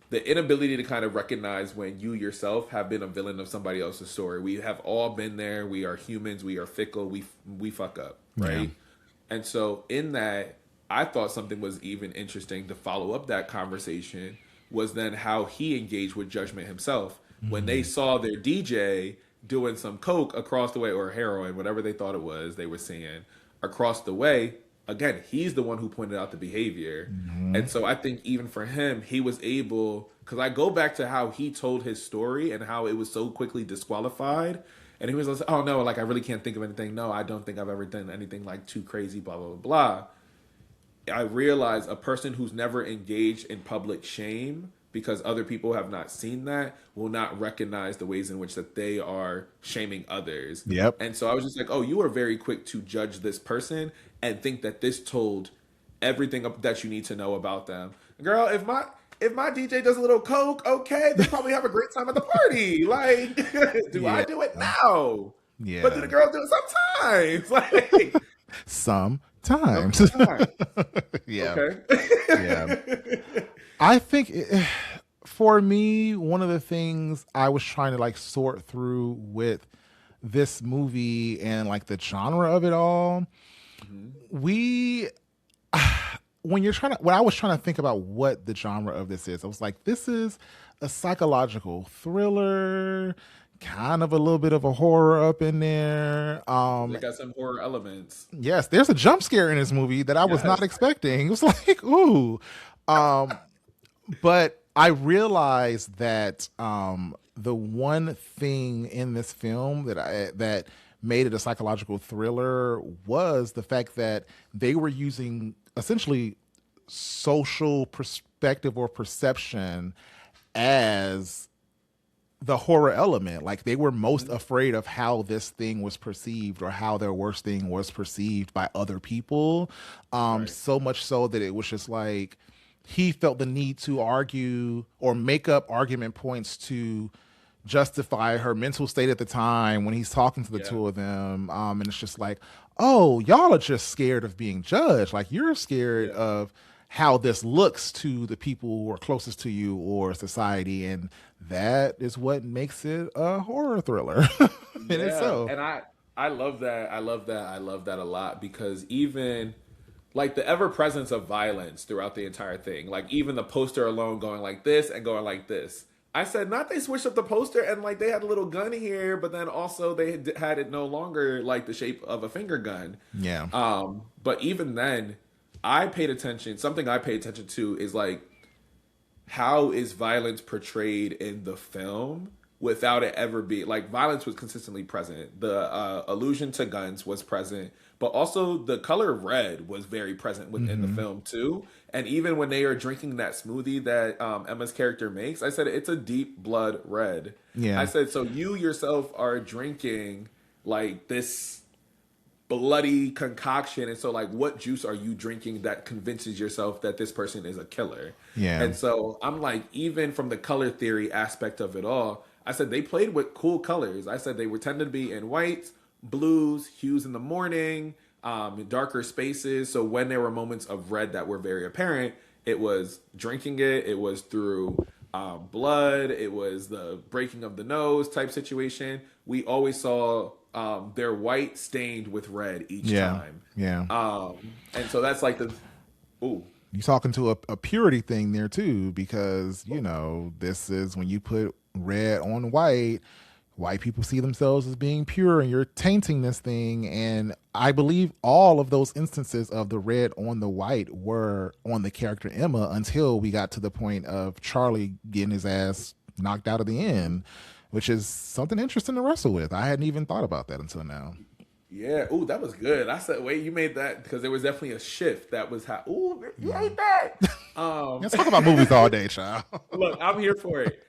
the inability to kind of recognize when you yourself have been a villain of somebody else's story. We have all been there. We are humans. We are fickle. We fuck up, Yeah. right? And so in that, I thought something was even interesting to follow up that conversation was then how he engaged with judgment himself when they saw their DJ doing some coke across the way or heroin, whatever they thought it was they were seeing across the way. Again, he's the one who pointed out the behavior. And so I think even for him, he was able, because I go back to how he told his story and how it was so quickly disqualified. And he was like, oh no, like I really can't think of anything. No, I don't think I've ever done anything like too crazy, blah, blah, blah, blah. I realize a person who's never engaged in public shame because other people have not seen that will not recognize the ways in which that they are shaming others. Yep. And so I was just like, oh, you are very quick to judge this person and think that this told everything that you need to know about them. Girl, if my DJ does a little coke, okay, they probably have a great time at the party. Like, do I Yeah. do it? No. But do Yeah. the girls do it sometimes? Like Sometimes. sometimes. Yeah. Okay. Yeah. I think for me, one of the things I was trying to like sort through with this movie and like the genre of it all, Mhm. we when you're trying to when I was trying to think about what the genre of this is, I was like, this is a psychological thriller, kind of a little bit of a horror up in there. They got some horror elements. Yes, there's a jump scare in this movie that I was not Yes. expecting. It was like, ooh. Um, but I realized that the one thing in this film that made it a psychological thriller was the fact that they were using essentially social perspective or perception as the horror element. Like they were most Mhm. afraid of how this thing was perceived or how their worst thing was perceived by other people. Right. So much so that it was just like he felt the need to argue or make up argument points to justify her mental state at the time when he's talking to the Yeah. two of them. And it's just like, oh, y'all are just scared of being judged. Like you're scared Yeah. of how this looks to the people who are closest to you or society. And that is what makes it a horror thriller in Yeah. itself. And I love that. I love that. I love that a lot because even like the ever presence of violence throughout the entire thing, like even the poster alone going like this and going like this. I said, not they switched up the poster and like they had a little gun here, but then also they had it no longer like the shape of a finger gun. Yeah. But even then, I paid attention. Something I paid attention to is like how is violence portrayed in the film without it ever being like violence was consistently present. The allusion to guns was present, but also the color red was very present within the Mm-hmm. film too. And even when they are drinking that smoothie that Emma's character makes, I said it's a deep blood red. I Yeah. said so you yourself are drinking like this bloody concoction, and so like what juice are you drinking that convinces yourself that this person is a killer? Yeah. And so I'm like, even from the color theory aspect of it all, I said they played with cool colors. I said they were tended to be in whites, blues, hues in the morning, darker spaces. So when there were moments of red that were very apparent, it was drinking it was through blood, it was the breaking of the nose type situation. We always saw their white stained with red each Yeah. time. Yeah. And so that's like the, ooh, You talking to a purity thing there too, because this is when you put red on white people see themselves as being pure, and you're tainting this thing. And I believe all of those instances of the red on the white were on the character Emma until we got to the point of Charlie getting his ass knocked out of the end, which is something interesting to wrestle with. I hadn't even thought about that until now. yeah, ooh, that was good. I said, wait, you made that because there was definitely a shift that was ooh, you hate that. Let's talk about movies all day, child. Look, I'm here for it.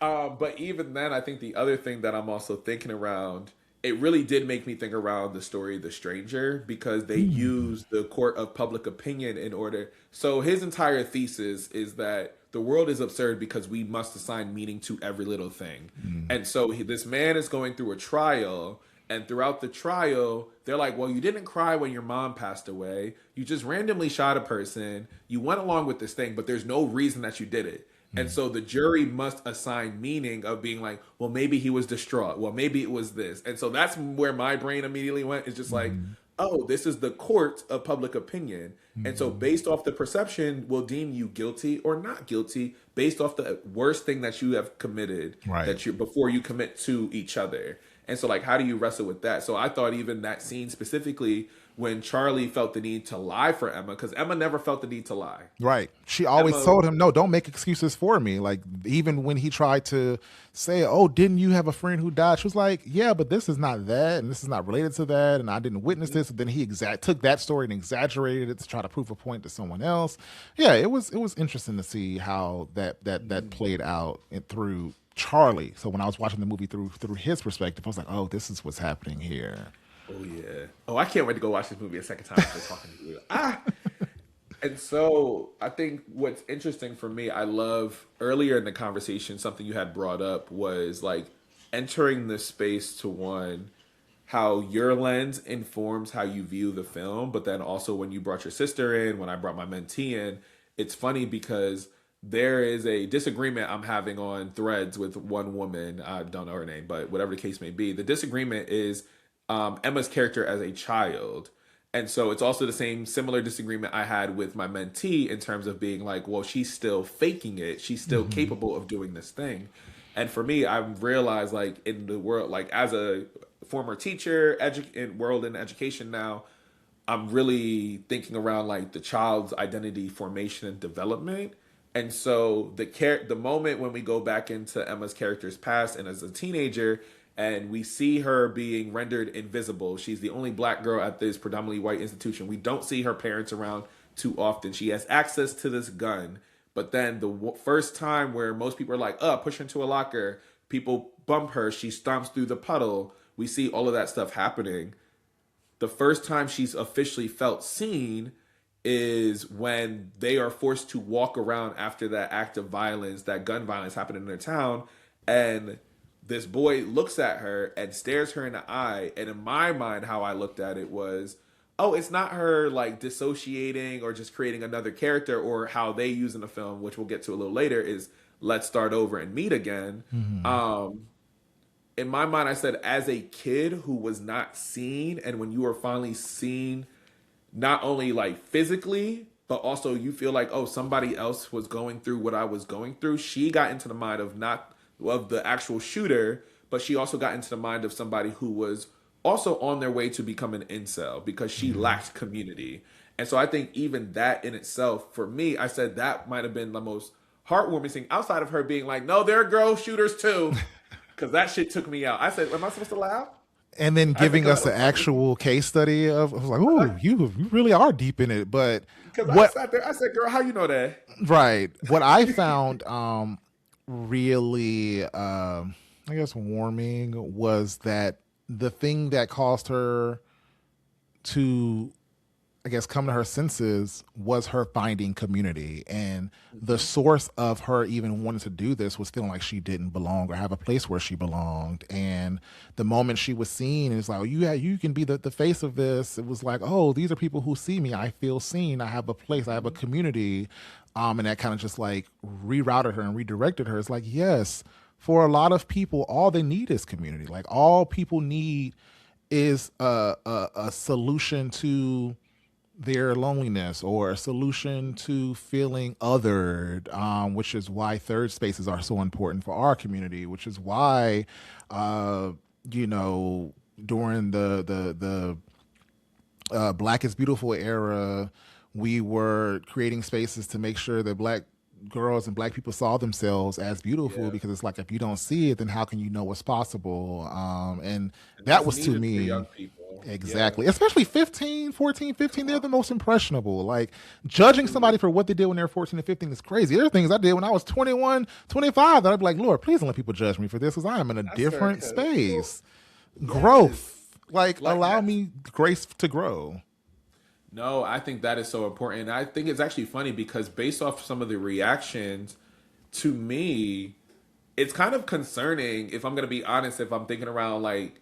But even then, I think the other thing that I'm also thinking around, it really did make me think around the story of The Stranger because they used the court of public opinion in order. So his entire thesis is that the world is absurd because we must assign meaning to every little thing. And so this man is going through a trial. And throughout the trial, they're like, well, you didn't cry when your mom passed away. You just randomly shot a person. You went along with this thing, but there's no reason that you did it. And so the jury must assign meaning of being like, well, maybe he was distraught. Well, maybe it was this. And so that's where my brain immediately went. It's just like, oh, this is the court of public opinion. And so based off the perception, will deem you guilty or not guilty based off the worst thing that you have committed Right. that you before you commit to each other. And so like how do you wrestle with that? So I thought even that scene specifically when Charlie felt the need to lie for Emma, because Emma never felt the need to lie. Right. She always Emma, told him, no, don't make excuses for me. Like, even when he tried to say, oh, didn't you have a friend who died? She was like, yeah, but this is not that. And this is not related to that. And I didn't witness this. And then he took that story and exaggerated it to try to prove a point to someone else. Yeah, it was interesting to see how that played out through Charlie. So when I was watching the movie through his perspective, I was like, oh, this is what's happening here. oh yeah. Oh, I can't wait to go watch this movie a second time after talking to you. And so I think what's interesting for me, I love earlier in the conversation, something you had brought up was like entering the space to one. how your lens informs how you view the film, but then also when you brought your sister in, when I brought my mentee in, it's funny because there is a disagreement I'm having on threads with one woman. I don't know her name, but whatever the case may be, the disagreement is Emma's character as a child. And so it's also the same similar disagreement I had with my mentee in terms of being like, well, she's still faking it. She's still Hmm. capable of doing this thing. And for me, I've realized like in the world, like as a former teacher, in world in education now, I'm really thinking around like the child's identity formation and development. And so the moment when we go back into Emma's character's past and as a teenager and we see her being rendered invisible, she's the only black girl at this predominantly white institution. We don't see her parents around too often. She has access to this gun, but then the first time where most people are like, push her into a locker, people bump her, she stomps through the puddle. We see all of that stuff happening. The first time she's officially felt seen is when they are forced to walk around after that act of violence, that gun violence happened in their town, and this boy looks at her and stares her in the eye. And in my mind, how I looked at it was, oh, it's not her like dissociating or just creating another character, or how they use in the film, which we'll get to a little later, is let's start over and meet again. Hmm. Um, in my mind, I said, as a kid who was not seen, and when you were finally seen, not only like physically, but also you feel like, oh, somebody else was going through what I was going through. She got into the mind of not of the actual shooter, but she also got into the mind of somebody who was also on their way to become an incel because she Yeah. lacked community. And so I think even that in itself, for me, I said that might have been the most heartwarming thing outside of her being like, no, there are girl shooters too. Because that shit took me out. I said, am I supposed to laugh? And then I said, giving because us that the was funny. actual case study of, I was like, "Ooh, you really are deep in it." But Because I what sat there, I said, girl, how you know that? right, what I found really I guess warming was that the thing that caused her to I guess come to her senses was her finding community, and the Mhm. source of her even wanting to do this was feeling like she didn't belong or have a place where she belonged. And the moment she was seen, it was like, oh, you can be the face of this. It was like, oh, these are people who see me. I feel seen. I have a place. I have a Mhm. community. And that kind of just like rerouted her and redirected her. It's like, yes, for a lot of people, all they need is community. Like all people need is a solution to their loneliness or a solution to feeling othered, which is why third spaces are so important for our community, which is why, uh, you know, during the Black is Beautiful era, we were creating spaces to make sure that Black girls and Black people saw themselves as beautiful, Yeah. because it's like if you don't see it, then how can you know what's possible? And And that that's was to needed for me young people. Yeah. exactly, especially 15, 14, 15. They're the most impressionable. Like judging Truly. somebody for what they did when they're 14 and 15 is crazy. There are things I did when I was 21, 25 that I'd be like, Lord, please don't let people judge me for this because I am in a That's her. different Well, space. yes. Growth. Like Like allow that's me grace to grow. no, I think that is so important. And I think it's actually funny because based off some of the reactions, to me, it's kind of concerning if I'm gonna be honest, if I'm thinking around like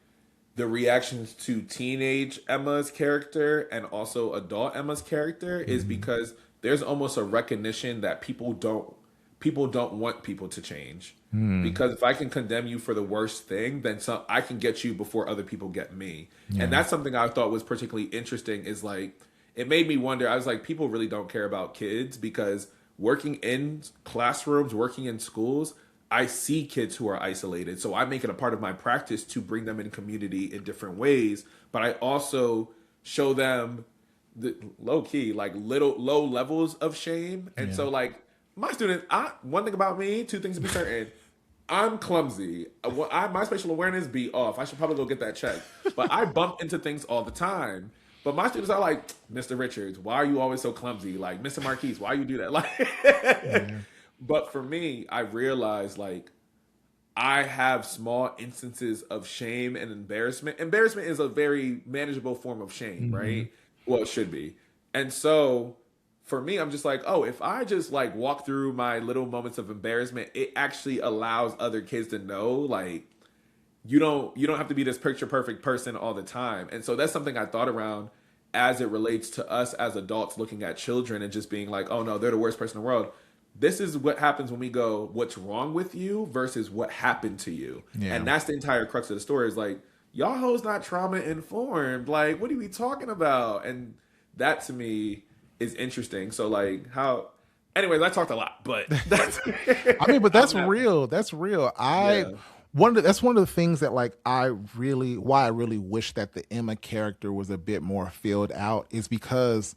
the reactions to teenage Emma's character and also adult Emma's character is Hmm. because there's almost a recognition that people don't want people to change. Hmm. Because if I can condemn you for the worst thing, then I can get you before other people get me. And Yeah. that's something I thought was particularly interesting is like it made me wonder. I was like, people really don't care about kids because working in classrooms, working in schools, I see kids who are isolated. So I make it a part of my practice to bring them in community in different ways. But I also show them the low key, like little low levels of shame. And Yeah. so like my students, one thing about me, two things to be certain. I'm clumsy. My spatial awareness be off. I should probably go get that checked. But I bump into things all the time. But my students are like, Mr. Richards, why are you always so clumsy? Like, Mr. Marquise, why you do that? Like, Yeah. but for me, I realized like I have small instances of shame and embarrassment. Embarrassment is a very manageable form of shame, Hmm. right? Well, it should be. And so for me, I'm just like, oh, if I just like walk through my little moments of embarrassment, it actually allows other kids to know, like, you don't have to be this picture perfect person all the time. And so that's something I thought around as it relates to us as adults looking at children and just being like, oh no, they're the worst person in the world. This is what happens when we go, what's wrong with you versus what happened to you. Yeah. And that's the entire crux of the story is like, y'all hoes not trauma informed. Like, what are we talking about? And that to me is interesting. So like how anyways, I talked a lot, but that's I mean, but that's I'm not real. That's real. yeah. That's one of the things that like I really wish that the Emma character was a bit more filled out is because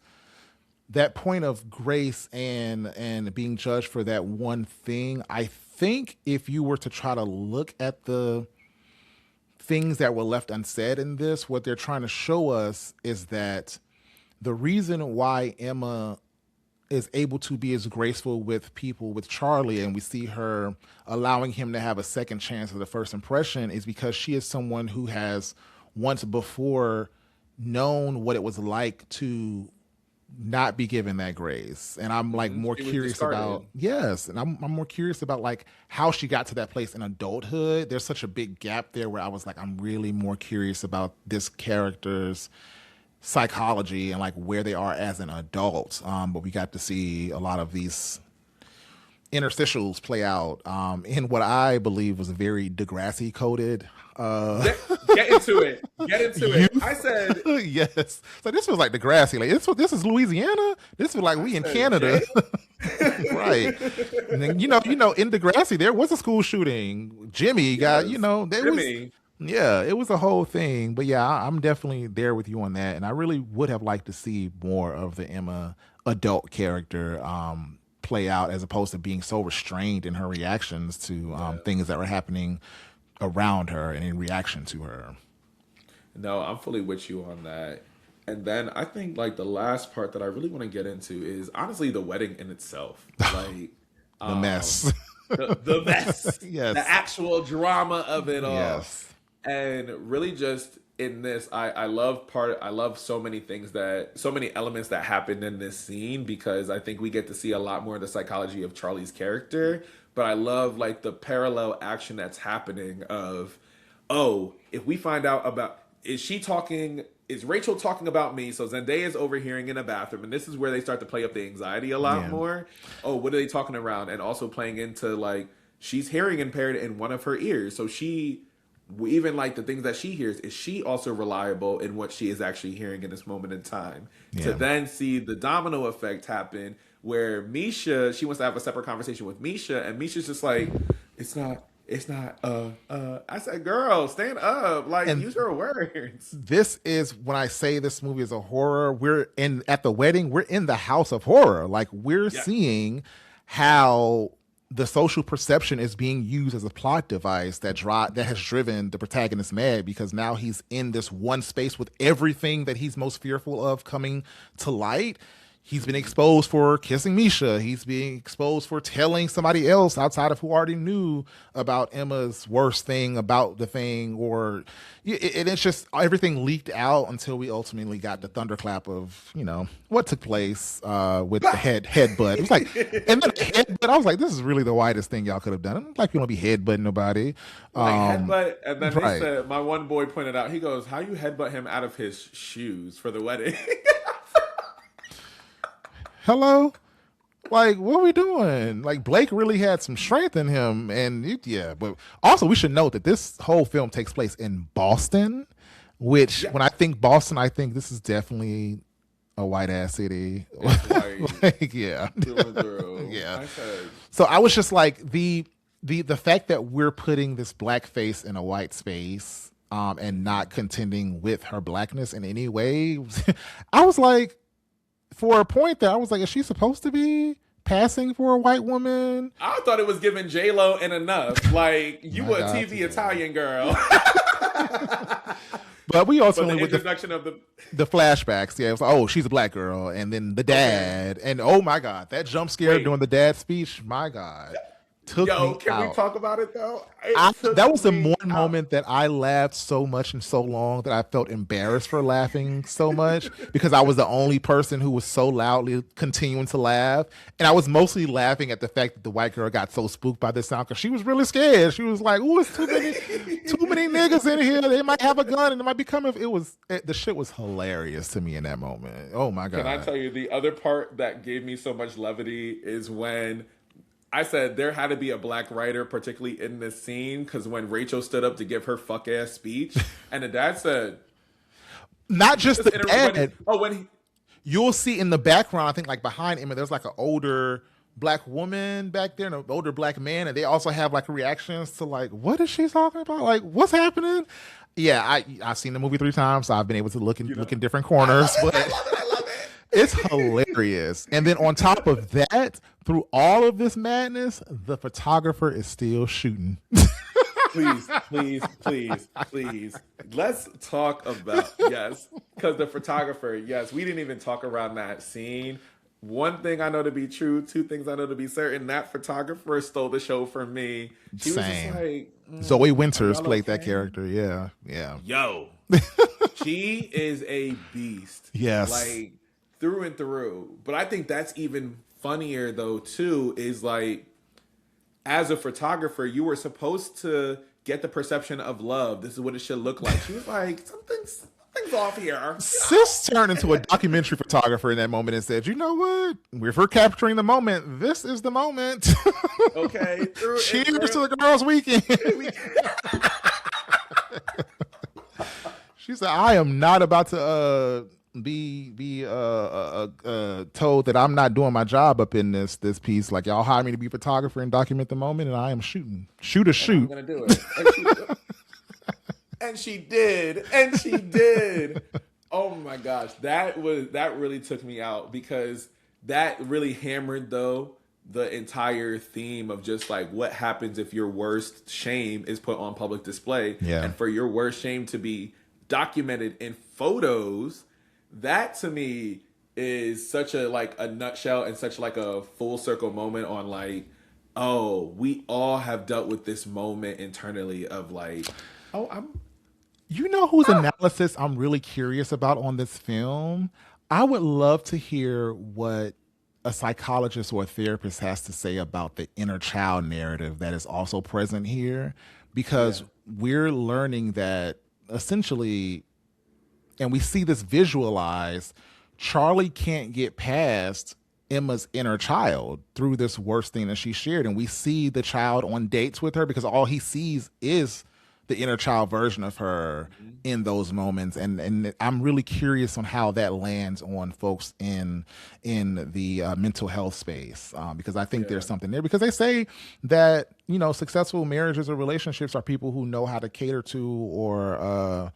that point of grace and being judged for that one thing, I think if you were to try to look at the things that were left unsaid in this, what they're trying to show us is that the reason why Emma is able to be as graceful with people with Charlie and we see her allowing him to have a second chance of the first impression is because she is someone who has once before known what it was like to not be given that grace. And I'm like more It was curious about, discarded. yes, and I'm more curious about like how she got to that place in adulthood. There's such a big gap there where I was like, I'm really more curious about this character's psychology and like where they are as an adult. But we got to see a lot of these interstitials play out in what I believe was a very Degrassi coded Get, get into it. Get into it. I youth. said Yes. So this was like Degrassi. Like this is Louisiana. This was like I we in said Canada. Jay. Right. And then in Degrassi there was a school shooting. Jimmy got, Yes. there was Jimmy. yeah, it was a whole thing. But yeah, I'm definitely there with you on that. And I really would have liked to see more of the Emma adult character play out as opposed to being so restrained in her reactions to Yeah. things that were happening around her and in reaction to her. No, I'm fully with you on that. And then I think like the last part that I really want to get into is honestly the wedding in itself. Like The um mess. the mess, the Yes. actual drama of it all. Yes. And really just in this, I love so many things that so many elements that happened in this scene because I think we get to see a lot more of the psychology of Charlie's character. But I love like the parallel action that's happening of, oh, if we find out about is Rachel talking about me? So Zendaya's overhearing in a bathroom, and this is where they start to play up the anxiety a lot Yeah. more. Oh, what are they talking around? And also playing into like she's hearing impaired in one of her ears. So even like the things that she hears, is she also reliable in what she is actually hearing in this moment in time? To Yeah. then see the domino effect happen where Misha, she wants to have a separate conversation with Misha, and Misha's just like, it's not, I said, girl, stand up, like And use her words. this is when I say this movie is a horror. We're in at the wedding. We're in the house of horror. Like we're Yeah. seeing how the social perception is being used as a plot device that has driven the protagonist mad because now he's in this one space with everything that he's most fearful of coming to light. He's been exposed for kissing Misha. He's being exposed for telling somebody else outside of who already knew about Emma's worst thing about the thing, and it's just everything leaked out until we ultimately got the thunderclap of what took place with the headbutt. It was like, and then headbutt. I was like, this is really the widest thing y'all could have done. I'm like, you don't be headbutting nobody, Like headbutt, and then they right? said, my one boy pointed out, he goes, how you headbutt him out of his shoes for the wedding? Hello. Like, what are we doing? Like, Blake really had some strength in him. Yeah. But also, we should note that this whole film takes place in Boston, which, Yeah. when I think Boston, I think this is definitely a white ass city. It's white Like, yeah. through and through. Yeah. I said, So I was just like, the fact that we're putting this black face in a white space and not contending with her blackness in any way, I was like, for a point there, I was like, is she supposed to be passing for a white woman? I thought it was giving J Lo and enough. Like you My were a God, TV yeah. Italian girl. But we But ultimately the with introduction of the the flashbacks, yeah, it was like, oh, she's a black girl, and then the dad, and oh my God, that jump scare wait, during the dad speech, my God, took Yo, me can we out. talk about it though? It That took was the me one out. moment that I laughed so much and so long that I felt embarrassed for laughing so much because I was the only person who was so loudly continuing to laugh. And I was mostly laughing at the fact that the white girl got so spooked by this sound because she was really scared. She was like, "Ooh, it's too many niggas in here. They might have a gun and it might be coming." The shit was hilarious to me in that moment. Oh my Can I god. tell you the other part that gave me so much levity is when I said there had to be a black writer, particularly in this scene, because when Rachel stood up to give her fuck ass speech, and the dad said, Not just the when he, dad. oh when he, You'll see in the background, I think like behind Emma, there's like an older black woman back there and an older black man, and they also have like reactions to like, what is she talking about? Like, what's happening? Yeah, I've seen the movie 3 times, so I've been able to look in different corners, but I love it. it's hilarious. And then on top of that, through all of this madness, the photographer is still shooting. Please, please, please, please. Let's talk about yes, because the photographer. Yes, we didn't even talk around that scene. One thing I know to be true, two things I know to be certain. That photographer stole the show from me. She was just Same. like, Zoe "Are Winters y'all played that okay?" character. Yeah, yeah. Yo, she is a beast. Yes. Like through and through. But I think that's even funnier though too is like as a photographer, you were supposed to get the perception of love. This is what it should look like. She was like, something's off here. Sis turned into a documentary photographer in that moment and said, "You know what? If we're capturing the moment, this is the moment." Okay, through and Cheers to through. the girls' weekend. We- She said, "I am not about to be told that I'm not doing my job up in this piece. Like y'all hire me to be a photographer and document the moment, and I am shooting, shoot a and I'm shoot." gonna do it. And she did. And she did. Oh my gosh. That really took me out because that really hammered though the entire theme of just like what happens if your worst shame is put on public display. Yeah. And for your worst shame to be documented in photos, that to me is such a like a nutshell and such like a full circle moment on like, oh, we all have dealt with this moment internally of like, oh, I'm You know whose analysis I'm really curious about on this film? I would love to hear what a psychologist or a therapist has to say about the inner child narrative that is also present here because yeah. we're learning that essentially, and we see this visualized, Charlie can't get past Emma's inner child through this worst thing that she shared. And we see the child on dates with her because all he sees is the inner child version of her in those moments. And I'm really curious on how that lands on folks in the mental health space because I think Yeah. there's something there because they say that, you know, successful marriages or relationships are people who know how to cater to or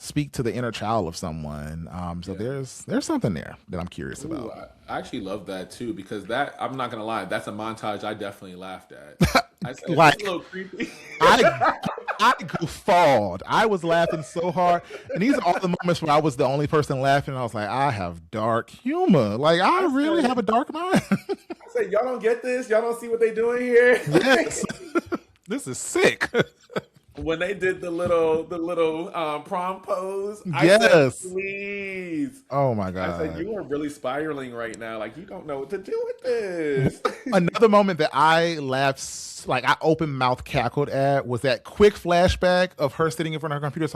speak to the inner child of someone. So Yeah. there's something there that I'm curious Ooh, about. I actually love that too because that I'm not gonna lie, that's a montage I definitely laughed at. I said this is a Like little creepy. I I guffawed. I was laughing so hard. And these are all the moments where I was the only person laughing. I was like, I have dark humor. Like I I really have a said, dark mind. I said, y'all don't get this. Y'all don't see what they doing here. Yes. This is sick. When they did the little prom pose, I said, Yes. please. Oh my I said, God. you are really spiraling right now. Like you don't know what to do with this. Another moment that I laughed, like I open mouth cackled at, was that quick flashback of her sitting in front of her computer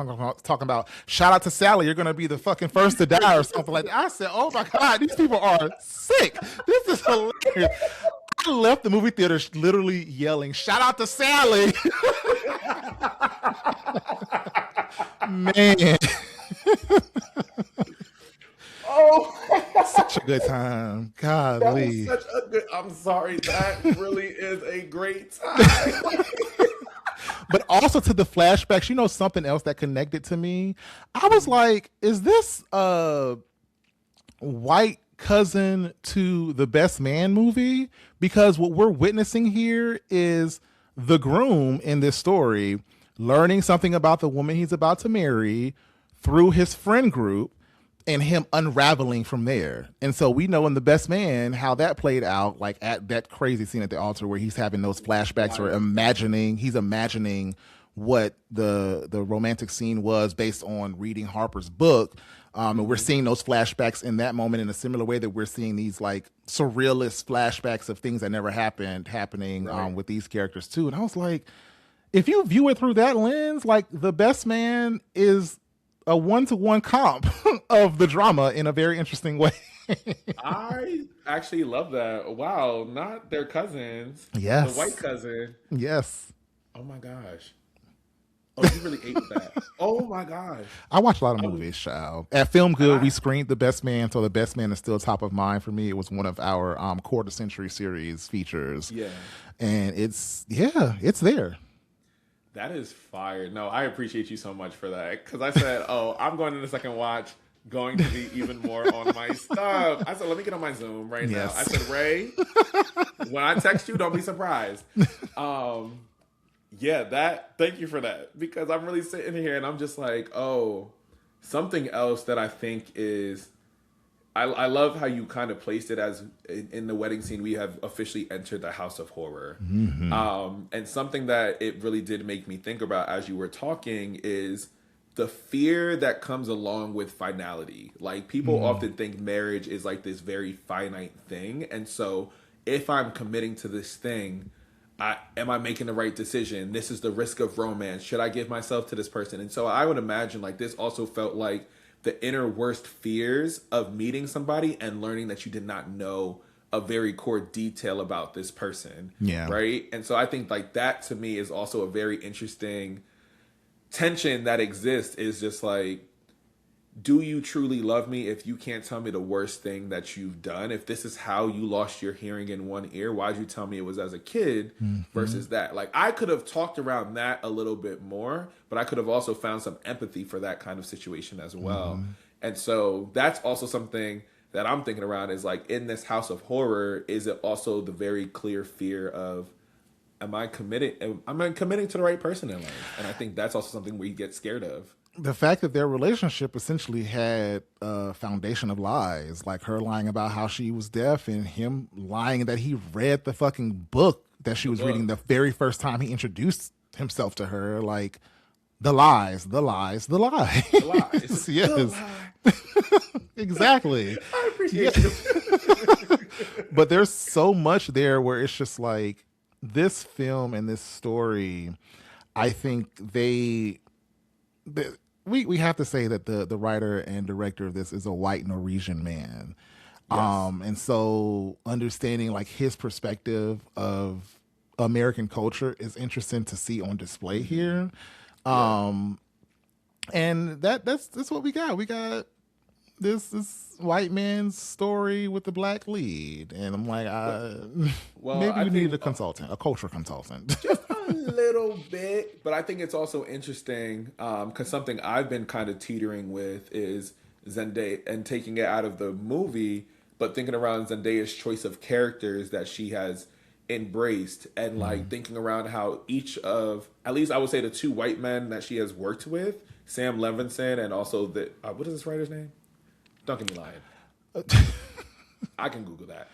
talking about, shout out to Sally, you're going to be the fucking first to die or something like that. I said, oh my God, these people are sick. This is hilarious. I left the movie theater literally yelling, shout out to Sally. Man. Oh, Such a good time. that was Golly. such a good. I'm sorry. That really is a great time. But also to the flashbacks, you know, something else that connected to me. I was like, is this a white cousin to the Best Man movie? Because what we're witnessing here is the groom in this story learning something about the woman he's about to marry through his friend group, and him unraveling from there. And so we know in The Best Man how that played out, like at that crazy scene at the altar where he's having those flashbacks or Wild. he's imagining what the romantic scene was based on reading Harper's book. And we're seeing those flashbacks in that moment in a similar way that we're seeing these like surrealist flashbacks of things that never happened happening Right. with these characters too. And I was like, if you view it through that lens, like The Best Man is a one-to-one comp of the drama in a very interesting way. I actually love that. Wow, not their cousins. The white Yes. cousin. Yes. Oh my gosh. Oh, you really ate with that. Oh my gosh. I watch a lot of I was, movies, child. At Film and Good, we screened The Best Man, so The Best Man is still top of mind for me. It was one of our quarter century series features. yeah, And it's there. that is fire. No, I appreciate you so much for that. Because I said, oh, I'm going to the second watch, going to be even more on my stuff. I said, let me get on my Zoom right now. I Yes. said, Ray, when I text you, don't be surprised. Um, yeah, thank you for that. Because I'm really sitting here and I'm just like, oh, something else that I think is I love how you kind of placed it as in the wedding scene we have officially entered the house of horror. And something that it really did make me think about as you were talking is the fear that comes along with finality. Like people often think marriage is like this very finite thing, and so if I'm committing to this thing, am I making the right decision? This is the risk of romance. Should I give myself to this person? And so I would imagine like this also felt like the inner worst fears of meeting somebody and learning that you did not know a very core detail about this person. Yeah. Right. And so I think like that to me is also a very interesting tension that exists is just like, do you truly love me if you can't tell me the worst thing that you've done? If this is how you lost your hearing in one ear, why'd you tell me it was as a kid versus that? Like, I could have talked around that a little bit more, but I could have also found some empathy for that kind of situation as well. And so that's also something that I'm thinking around is like, in this house of horror, is it also the very clear fear of, am I committed? Am I committing to the right person in life? And I think that's also something we get scared of. The fact that their relationship essentially had a foundation of lies, like her lying about how she was deaf and him lying that he read the fucking book that she was reading Book, the very first time he introduced himself to her. Like the lies, the lies, the the lies. lies, the Yes, lie. exactly. I Yeah. appreciate you. But there's so much there where it's just like this film and this story. I think we have to say that the writer and director of this is a white Norwegian man. Yes. And so understanding like his perspective of American culture is interesting to see on display here. Yeah. And that's what we got. We got this white man's story with the black lead. And I'm like, Well, maybe I we need think a consultant, a culture consultant. just a little bit, but I think it's also interesting because something I've been kind of teetering with is Zendaya and taking it out of the movie, but thinking around Zendaya's choice of characters that she has embraced and like thinking around how each of, at least I would say the two white men that she has worked with, Sam Levinson and also the, what is this writer's name? Don't get me lying. I can Google that.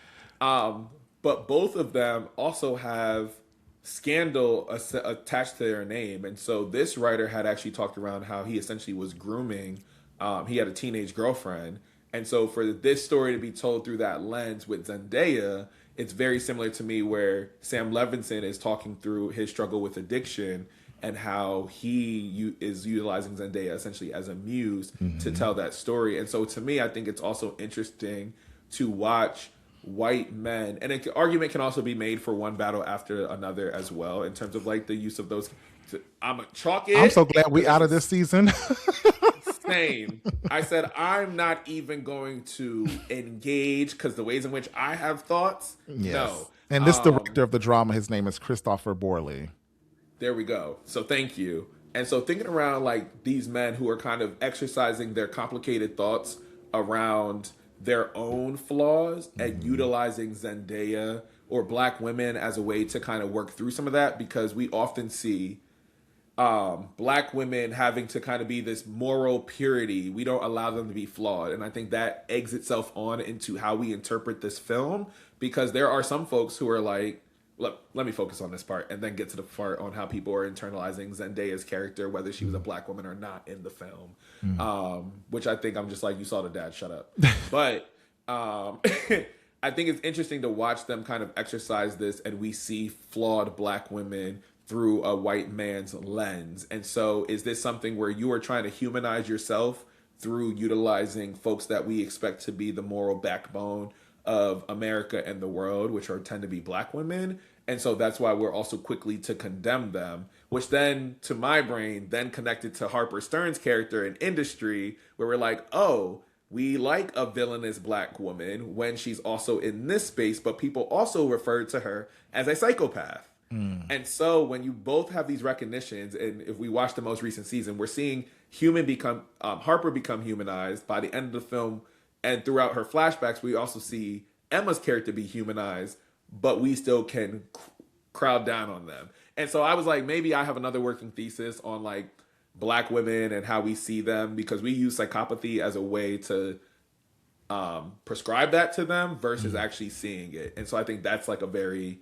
But both of them also have scandal attached to their name. And so this writer had actually talked around how he essentially was grooming. He had a teenage girlfriend. And so for this story to be told through that lens with Zendaya, it's very similar to me where Sam Levinson is talking through his struggle with addiction and how he is utilizing Zendaya essentially as a muse to tell that story. And so to me, I think it's also interesting to watch white men, and an argument can also be made for one battle after another as well in terms of like the use of those. I'm a chalk it. I'm so glad we 'cause out this of this is season. same. I said I'm not even going to engage because the ways in which I have thoughts, no. Yes. And this director of the drama, his name is Christopher Borley. There we go. So thank you. And so thinking around like these men who are kind of exercising their complicated thoughts around their own flaws and utilizing Zendaya or black women as a way to kind of work through some of that because we often see black women having to kind of be this moral purity. We don't allow them to be flawed. And I think that eggs itself on into how we interpret this film, because there are some folks who are like, look, let me focus on this part and then get to the part on how people are internalizing Zendaya's character, whether she was a black woman or not in the film. Which I think I'm just like, you saw the dad, shut up. But I think it's interesting to watch them kind of exercise this, and we see flawed black women through a white man's lens. And so is this something where you are trying to humanize yourself through utilizing folks that we expect to be the moral backbone of America and the world, which are tend to be black women? And so that's why we're also quickly to condemn them, which then, to my brain, then connected to Harper Stern's character in Industry, where we're like, oh, we like a villainous black woman when she's also in this space, but people also refer to her as a psychopath. And so when you both have these recognitions, and if we watch the most recent season, we're seeing Harper become humanized by the end of the film, and throughout her flashbacks, we also see Emma's character be humanized, but we still can crowd down on them. And so I was like, maybe I have another working thesis on like black women and how we see them, because we use psychopathy as a way to prescribe that to them versus actually seeing it. And so I think that's like a very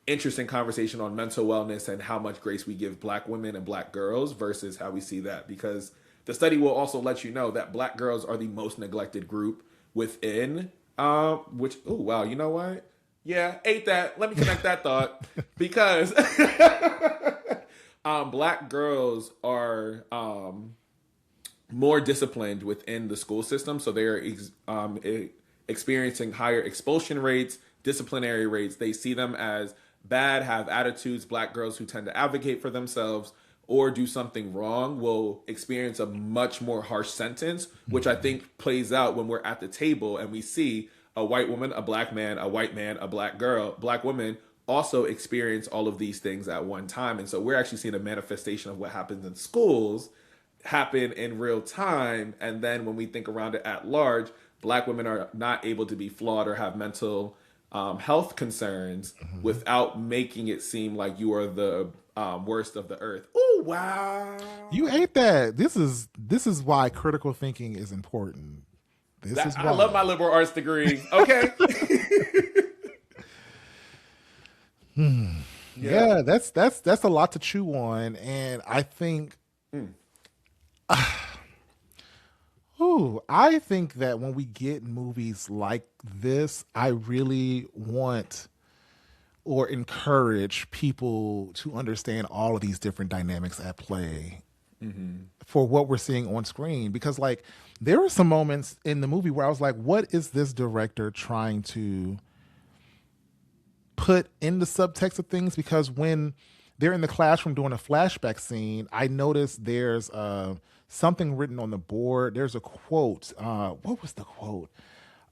interesting conversation on mental wellness and how much grace we give black women and black girls versus how we see that, because the study will also let you know that black girls are the most neglected group within which, oh wow, you know what, yeah, ate that, let me connect that thought, because black girls are more disciplined within the school system, so they're experiencing higher expulsion rates, disciplinary rates. They see them as bad, have attitudes. Black girls who tend to advocate for themselves or do something wrong will experience a much more harsh sentence, which I think plays out when we're at the table and we see a white woman, a black man, a white man, a black girl, black woman also experience all of these things at one time. And so we're actually seeing a manifestation of what happens in schools happen in real time. And then when we think around it at large, black women are not able to be flawed or have mental health concerns without making it seem like you are the worst of the earth. Oh wow! You ate that. This is why critical thinking is important. This is why. I love my liberal arts degree. Okay. Yeah, that's a lot to chew on, and I think. I think that when we get movies like this, I really want or encourage people to understand all of these different dynamics at play for what we're seeing on screen. Because, like, there were some moments in the movie where I was like, what is this director trying to put in the subtext of things? Because when they're in the classroom doing a flashback scene, I noticed there's something written on the board. There's a quote. What was the quote?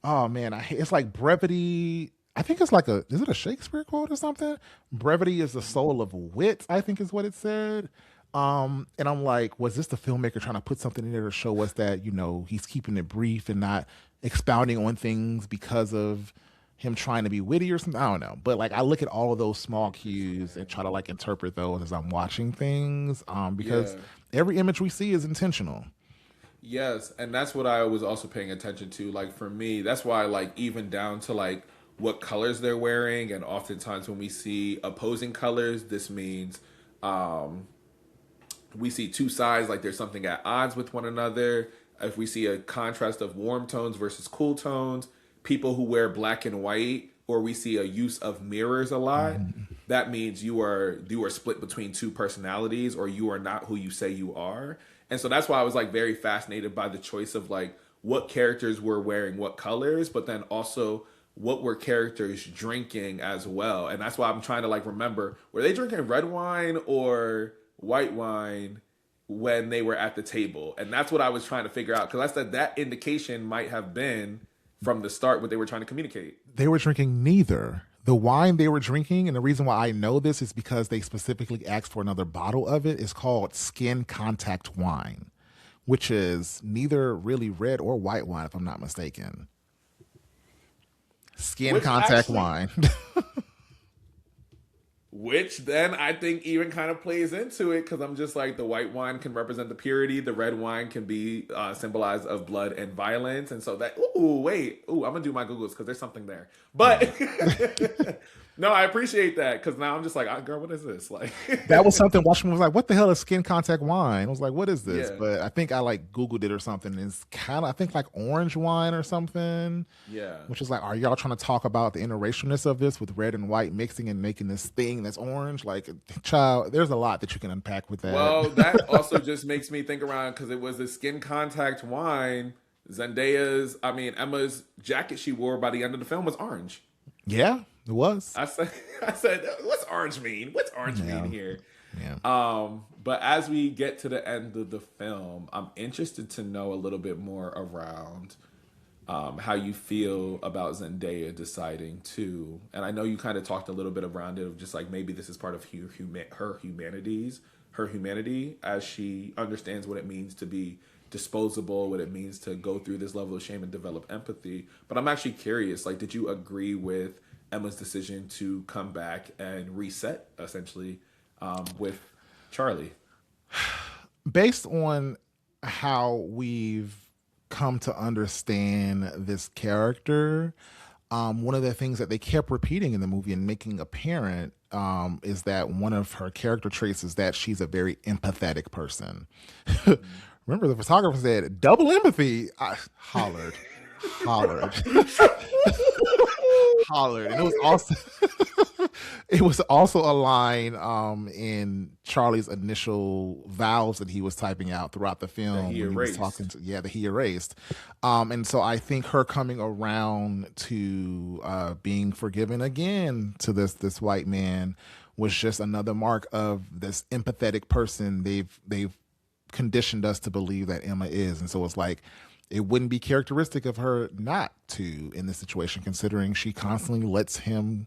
Oh man, it's like brevity. I think it's like is it a Shakespeare quote or something? Brevity is the soul of wit, I think is what it said. And I'm like, was this the filmmaker trying to put something in there to show us that, he's keeping it brief and not expounding on things because of him trying to be witty or something? I don't know. But like, I look at all of those small cues and try to like interpret those as I'm watching things, because every image we see is intentional. Yes, and that's what I was also paying attention to. Like for me, that's why like even down to like what colors they're wearing, and oftentimes when we see opposing colors, this means we see two sides, like there's something at odds with one another. If we see a contrast of warm tones versus cool tones, people who wear black and white, or we see a use of mirrors a lot, that means you are split between two personalities, or you are not who you say you are. And so that's why I was like very fascinated by the choice of like what characters were wearing what colors, but then also what were characters drinking as well. And that's why I'm trying to like remember, were they drinking red wine or white wine when they were at the table? And that's what I was trying to figure out, because I said that indication might have been from the start what they were trying to communicate. They were drinking neither. The wine they were drinking, and the reason why I know this is because they specifically asked for another bottle of it, is called skin contact wine, which is neither really red or white wine, if I'm not mistaken. Skin contact wine. Which then I think even kind of plays into it because I'm just like the white wine can represent the purity, the red wine can be symbolized of blood and violence, and so that I'm gonna do my googles because there's something there. But Yeah. no, I appreciate that because now I'm just like, girl, what is this like? That was something watching was like, what the hell is skin contact wine? I was like, what is this? Yeah, But I think I like Googled it or something. It's kind of I think like orange wine or something, yeah. which is like, are y'all trying to talk about the interracialness of this with red and white mixing and making this thing that's orange? Like, child, there's a lot that you can unpack with that. Well, that also just makes me think around because it was the skin contact wine. Emma's jacket she wore by the end of the film was orange. Yeah, it was. I said, I said, what's orange mean? What's orange Yeah, mean here? yeah. But as we get to the end of the film, I'm interested to know a little bit more around how you feel about Zendaya deciding to, and I know you kind of talked a little bit around it of just like maybe this is part of her humanity as she understands what it means to be disposable, what it means to go through this level of shame and develop empathy. But I'm actually curious, like, did you agree with Emma's decision to come back and reset essentially with Charlie? Based on how we've come to understand this character, one of the things that they kept repeating in the movie and making apparent is that one of her character traits is that she's a very empathetic person. Remember, the photographer said, double empathy. I hollered, hollered, hollered. And it was also. It was also a line in Charlie's initial vows that he was typing out throughout the That film he when he was erased. talking to, yeah, that he erased. And so I think her coming around to being forgiven again to this white man was just another mark of this empathetic person they've conditioned us to believe that Emma is. And so it's like it wouldn't be characteristic of her not to in this situation, considering she constantly lets him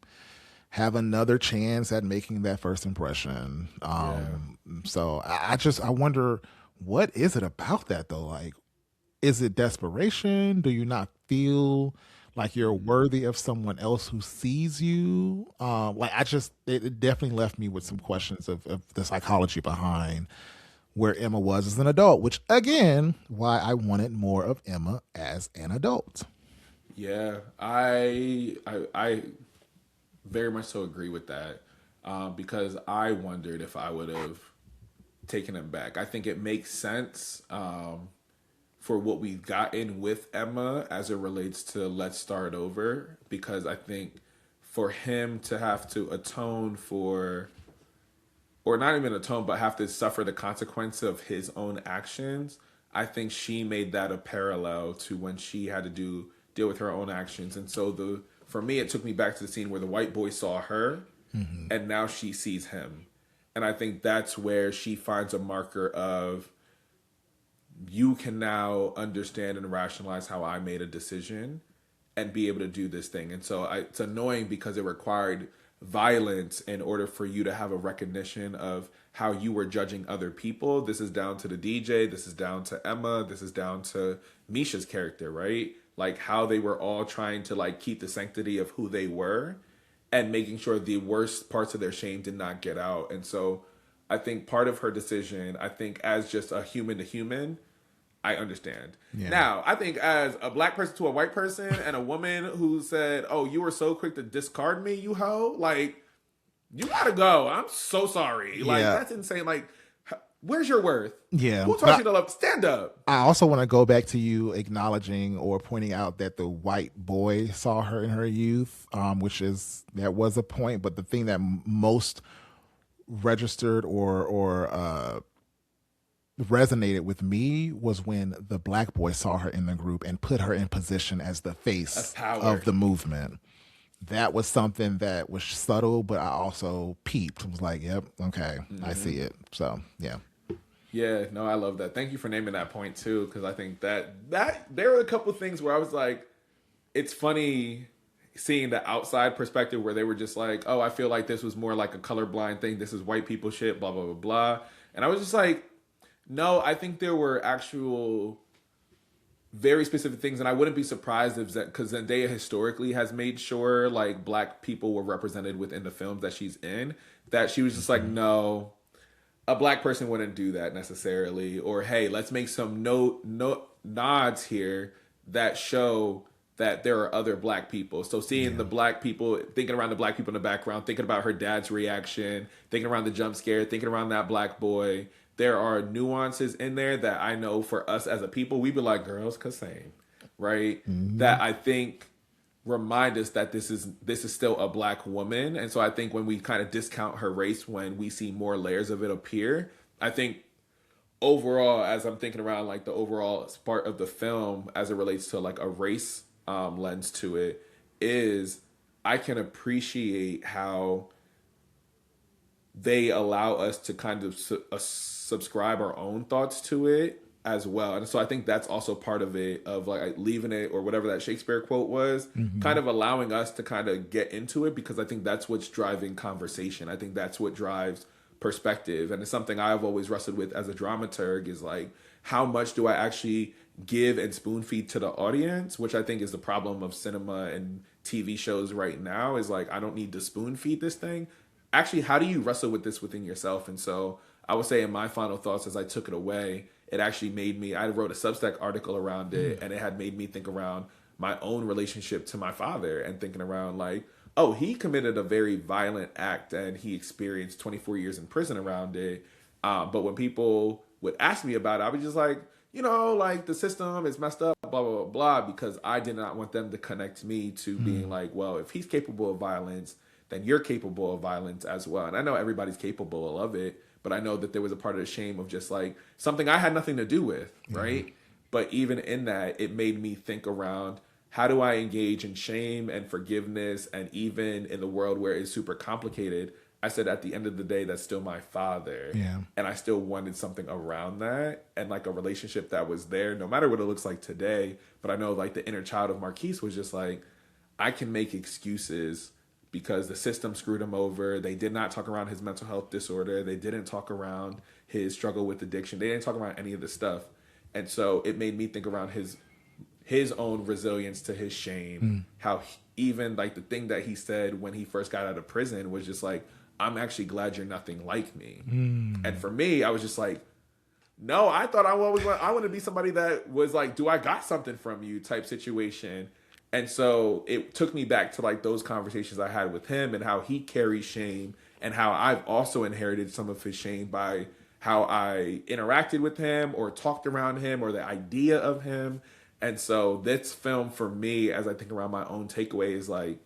have another chance at making that first impression. Yeah. So I wonder, what is it about that though? Like, is it desperation? Do you not feel like you're worthy of someone else who sees you? It definitely left me with some questions of the psychology behind where Emma was as an adult, which again, why I wanted more of Emma as an adult. Yeah, I very much so agree with that because I wondered if I would have taken him back. I think it makes sense for what we've gotten with Emma as it relates to Let's Start Over because I think for him to have to atone for, or not even atone, but have to suffer the consequence of his own actions, I think she made that a parallel to when she had to deal with her own actions. And so for me, it took me back to the scene where the white boy saw her, and now she sees him, and I think that's where she finds a marker of you can now understand and rationalize how I made a decision and be able to do this thing. And so it's annoying because it required violence in order for you to have a recognition of how you were judging other people. This is down to the DJ, this is down to Emma, this is down to Misha's character, right? Like how they were all trying to like keep the sanctity of who they were and making sure the worst parts of their shame did not get out. And so I think part of her decision, I think as just a human to human, I understand. Yeah. Now, I think as a black person to a white person and a woman who said, "Oh, you were so quick to discard me, you hoe," like you gotta go. I'm so sorry. Like Yeah. that's insane. Like, where's your worth? Yeah. Who taught you to love? Stand up. I also want to go back to you acknowledging or pointing out that the white boy saw her in her youth, that was a point. But the thing that most registered or resonated with me was when the black boy saw her in the group and put her in position as the face Of power. of the movement. That was something that was subtle, but I also peeped. I was like, yep, okay, I see it. So, yeah. Yeah, no, I love that. Thank you for naming that point too, because I think that there were a couple of things where I was like, it's funny seeing the outside perspective where they were just like, oh, I feel like this was more like a colorblind thing. This is white people shit, blah blah blah blah. And I was just like, no, I think there were actual very specific things, and I wouldn't be surprised if that, because Zendaya historically has made sure like black people were represented within the films that she's in, that she was just like, no, a black person wouldn't do that necessarily, or hey, let's make some nods here that show that there are other black people. So seeing the black people, thinking around the black people in the background, thinking about her dad's reaction, thinking around the jump scare, thinking around that black boy, there are nuances in there that I know for us as a people, we be like, girls, cause same, right? That I think remind us that this is still a black woman. And so I think when we kind of discount her race, when we see more layers of it appear, I think overall, as I'm thinking around like the overall part of the film as it relates to like a race lens to it, is I can appreciate how they allow us to kind of subscribe our own thoughts to it as well. And so I think that's also part of it, of like leaving it, or whatever that Shakespeare quote was, kind of allowing us to kind of get into it, because I think that's what's driving conversation. I think that's what drives perspective. And it's something I've always wrestled with as a dramaturg, is like, how much do I actually give and spoon feed to the audience, which I think is the problem of cinema and TV shows right now, is like, I don't need to spoon feed this thing. Actually, how do you wrestle with this within yourself? And so I would say in my final thoughts, as I took it away, it actually made me, I wrote a Substack article around it, and it had made me think around my own relationship to my father, and thinking around like, oh, he committed a very violent act and he experienced 24 years in prison around it. But when people would ask me about it, I was just like, like the system is messed up, blah, blah, blah, blah, because I did not want them to connect me to being like, well, if he's capable of violence, then you're capable of violence as well. And I know everybody's capable of it, but I know that there was a part of the shame of just like something I had nothing to do with, right? But even in that, it made me think around, how do I engage in shame and forgiveness? And even in the world where it's super complicated, I said at the end of the day, that's still my father. Yeah. And I still wanted something around that, and like a relationship that was there, no matter what it looks like today. But I know like the inner child of Marquise was just like, I can make excuses because the system screwed him over. They did not talk around his mental health disorder. They didn't talk around his struggle with addiction. They didn't talk around any of this stuff. And so it made me think around his own resilience to his shame. How even like the thing that he said when he first got out of prison was just like, I'm actually glad you're nothing like me. And for me, I was just like, no, I thought I wanted to be somebody that was like, do I got something from you type situation. And so it took me back to like those conversations I had with him, and how he carries shame, and how I've also inherited some of his shame by how I interacted with him or talked around him, or the idea of him. And so this film for me, as I think around my own takeaway, is like,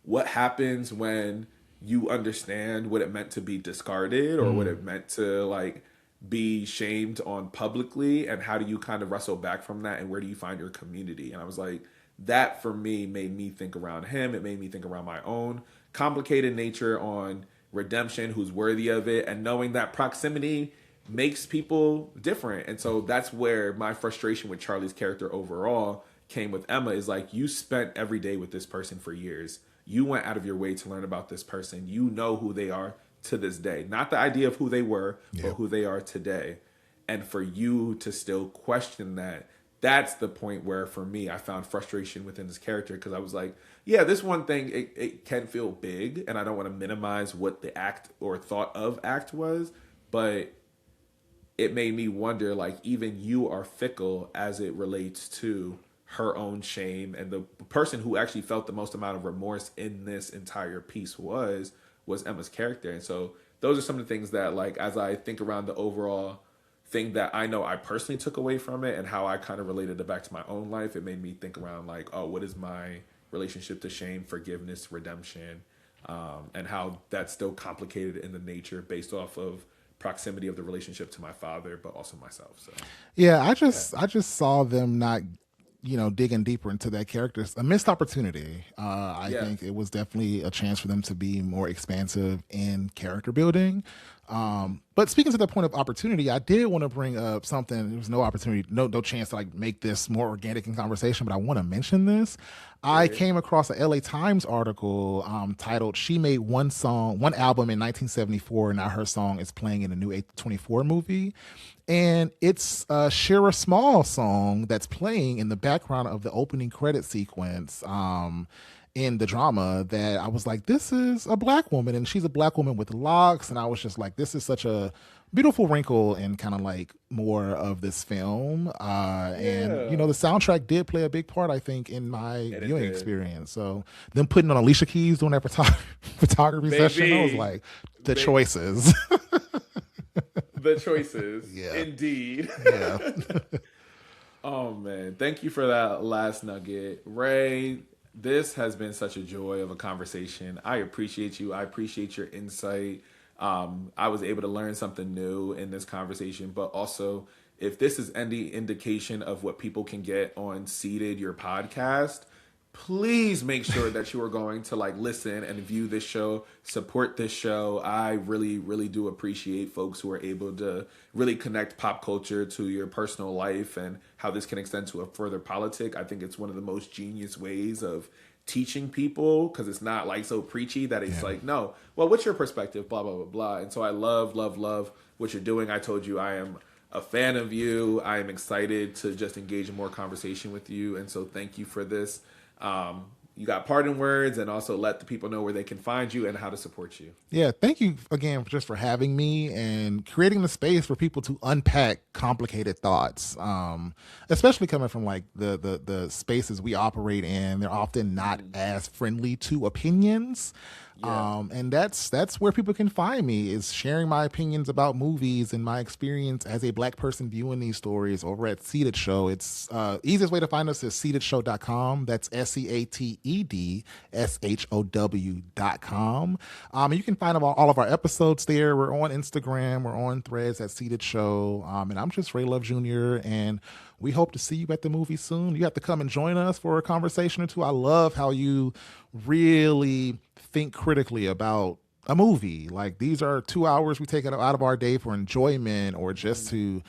what happens when you understand what it meant to be discarded, or what it meant to like be shamed on publicly, and how do you kind of wrestle back from that, and where do you find your community? And I was like, that for me made me think around him. It made me think around my own complicated nature on redemption, who's worthy of it, and knowing that proximity makes people different. And so that's where my frustration with Charlie's character overall came with Emma, is like, you spent every day with this person for years. You went out of your way to learn about this person. You know who they are to this day. Not the idea of who they were, but who they are today. And for you to still question that, that's the point where, for me, I found frustration within this character, because I was like, yeah, this one thing, it can feel big, and I don't want to minimize what the act or thought of act was, but it made me wonder, like, even you are fickle as it relates to her own shame. And the person who actually felt the most amount of remorse in this entire piece was Emma's character. And so those are some of the things that, like, as I think around the overall thing that I know I personally took away from it, and how I kind of related it back to my own life, it made me think around like, oh, what is my relationship to shame, forgiveness, redemption, and how that's still complicated in the nature based off of proximity of the relationship to my father, but also myself. So Yeah, I just saw them not, digging deeper into that character. A missed opportunity. I think it was definitely a chance for them to be more expansive in character building. But speaking to the point of opportunity, I did want to bring up something. There was no opportunity, no chance to like make this more organic in conversation, but I want to mention this. I Yeah. came across a LA Times article titled "She Made one album in 1974, and now her song is playing in a new A24 movie." And it's a Shira Small song that's playing in the background of the opening credit sequence. In the drama, that I was like, this is a black woman, and she's a black woman with locks, and I was just like, this is such a beautiful wrinkle in kind of like more of this film. And Yeah. the soundtrack did play a big part, I think, in my And it viewing did. experience. So them putting on Alicia Keys doing that photography session, I was Baby. like, the Ba- choices. the choices. Yeah. Indeed. Yeah. Oh man, thank you for that last nugget, Ray. This has been such a joy of a conversation. I appreciate you. I appreciate your insight. I was able to learn something new in this conversation, but also, if this is any indication of what people can get on Seated, your podcast, please make sure that you are going to like listen and view this show, support this show. I really, really do appreciate folks who are able to really connect pop culture to your personal life and how this can extend to a further politic. I think it's one of the most genius ways of teaching people, because it's not like so preachy that it's Yeah. like, no, well, what's your perspective, blah blah blah blah. And so I love, love, love what you're doing. I told you I am a fan of you. I am excited to just engage in more conversation with you, and so thank you for this. You got parting words, and also let the people know where they can find you and how to support you. Yeah, thank you again just for having me and creating the space for people to unpack complicated thoughts. Especially coming from like the spaces we operate in, they're often not as friendly to opinions. Yeah. And that's where people can find me, is sharing my opinions about movies and my experience as a black person viewing these stories over at Seated Show. It's easiest way to find us is seatedshow.com. That's SEATEDSHOW.com. And you can find all of our episodes there. We're on Instagram, we're on Threads at Seated Show. And I'm just Ray Love Jr. and we hope to see you at the movie soon. You have to come and join us for a conversation or two. I love how you really think critically about a movie. Like, these are 2 hours we take out of our day for enjoyment or just to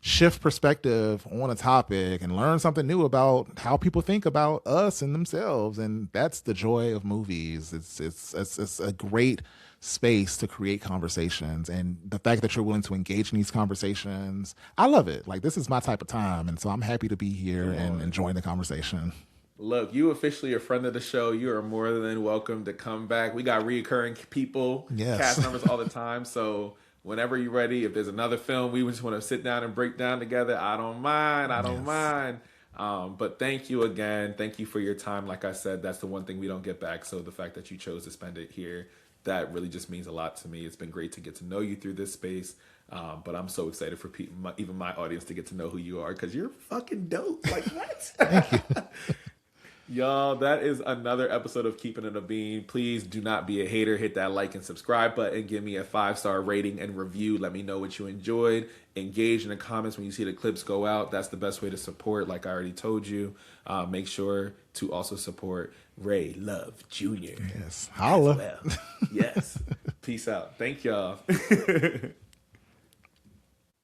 shift perspective on a topic and learn something new about how people think about us and themselves. And that's the joy of movies. It's a great space to create conversations, and the fact that you're willing to engage in these conversations, I love it. Like, this is my type of time, and so I'm happy to be here Come and on. enjoying the conversation. Look, you officially a friend of the show. You are more than welcome to come back. We got reoccurring people, Yes. cast members all the time. So whenever you're ready, if there's another film we just want to sit down and break down together, I don't mind. I don't Yes. mind. But thank you again. Thank you for your time. Like I said, that's the one thing we don't get back. So the fact that you chose to spend it here, that really just means a lot to me. It's been great to get to know you through this space. But I'm so excited for people, even my audience, to get to know who you are, because you're fucking dope. Like, what? Y'all, that is another episode of Keeping It a Bean. Please do not be a hater. Hit that like and subscribe button. Give me a 5-star rating and review. Let me know what you enjoyed. Engage in the comments when you see the clips go out. That's the best way to support, like I already told you. Make sure to also support Ray Love Jr. Yes. as Holla. well. Yes. Peace out. Thank y'all.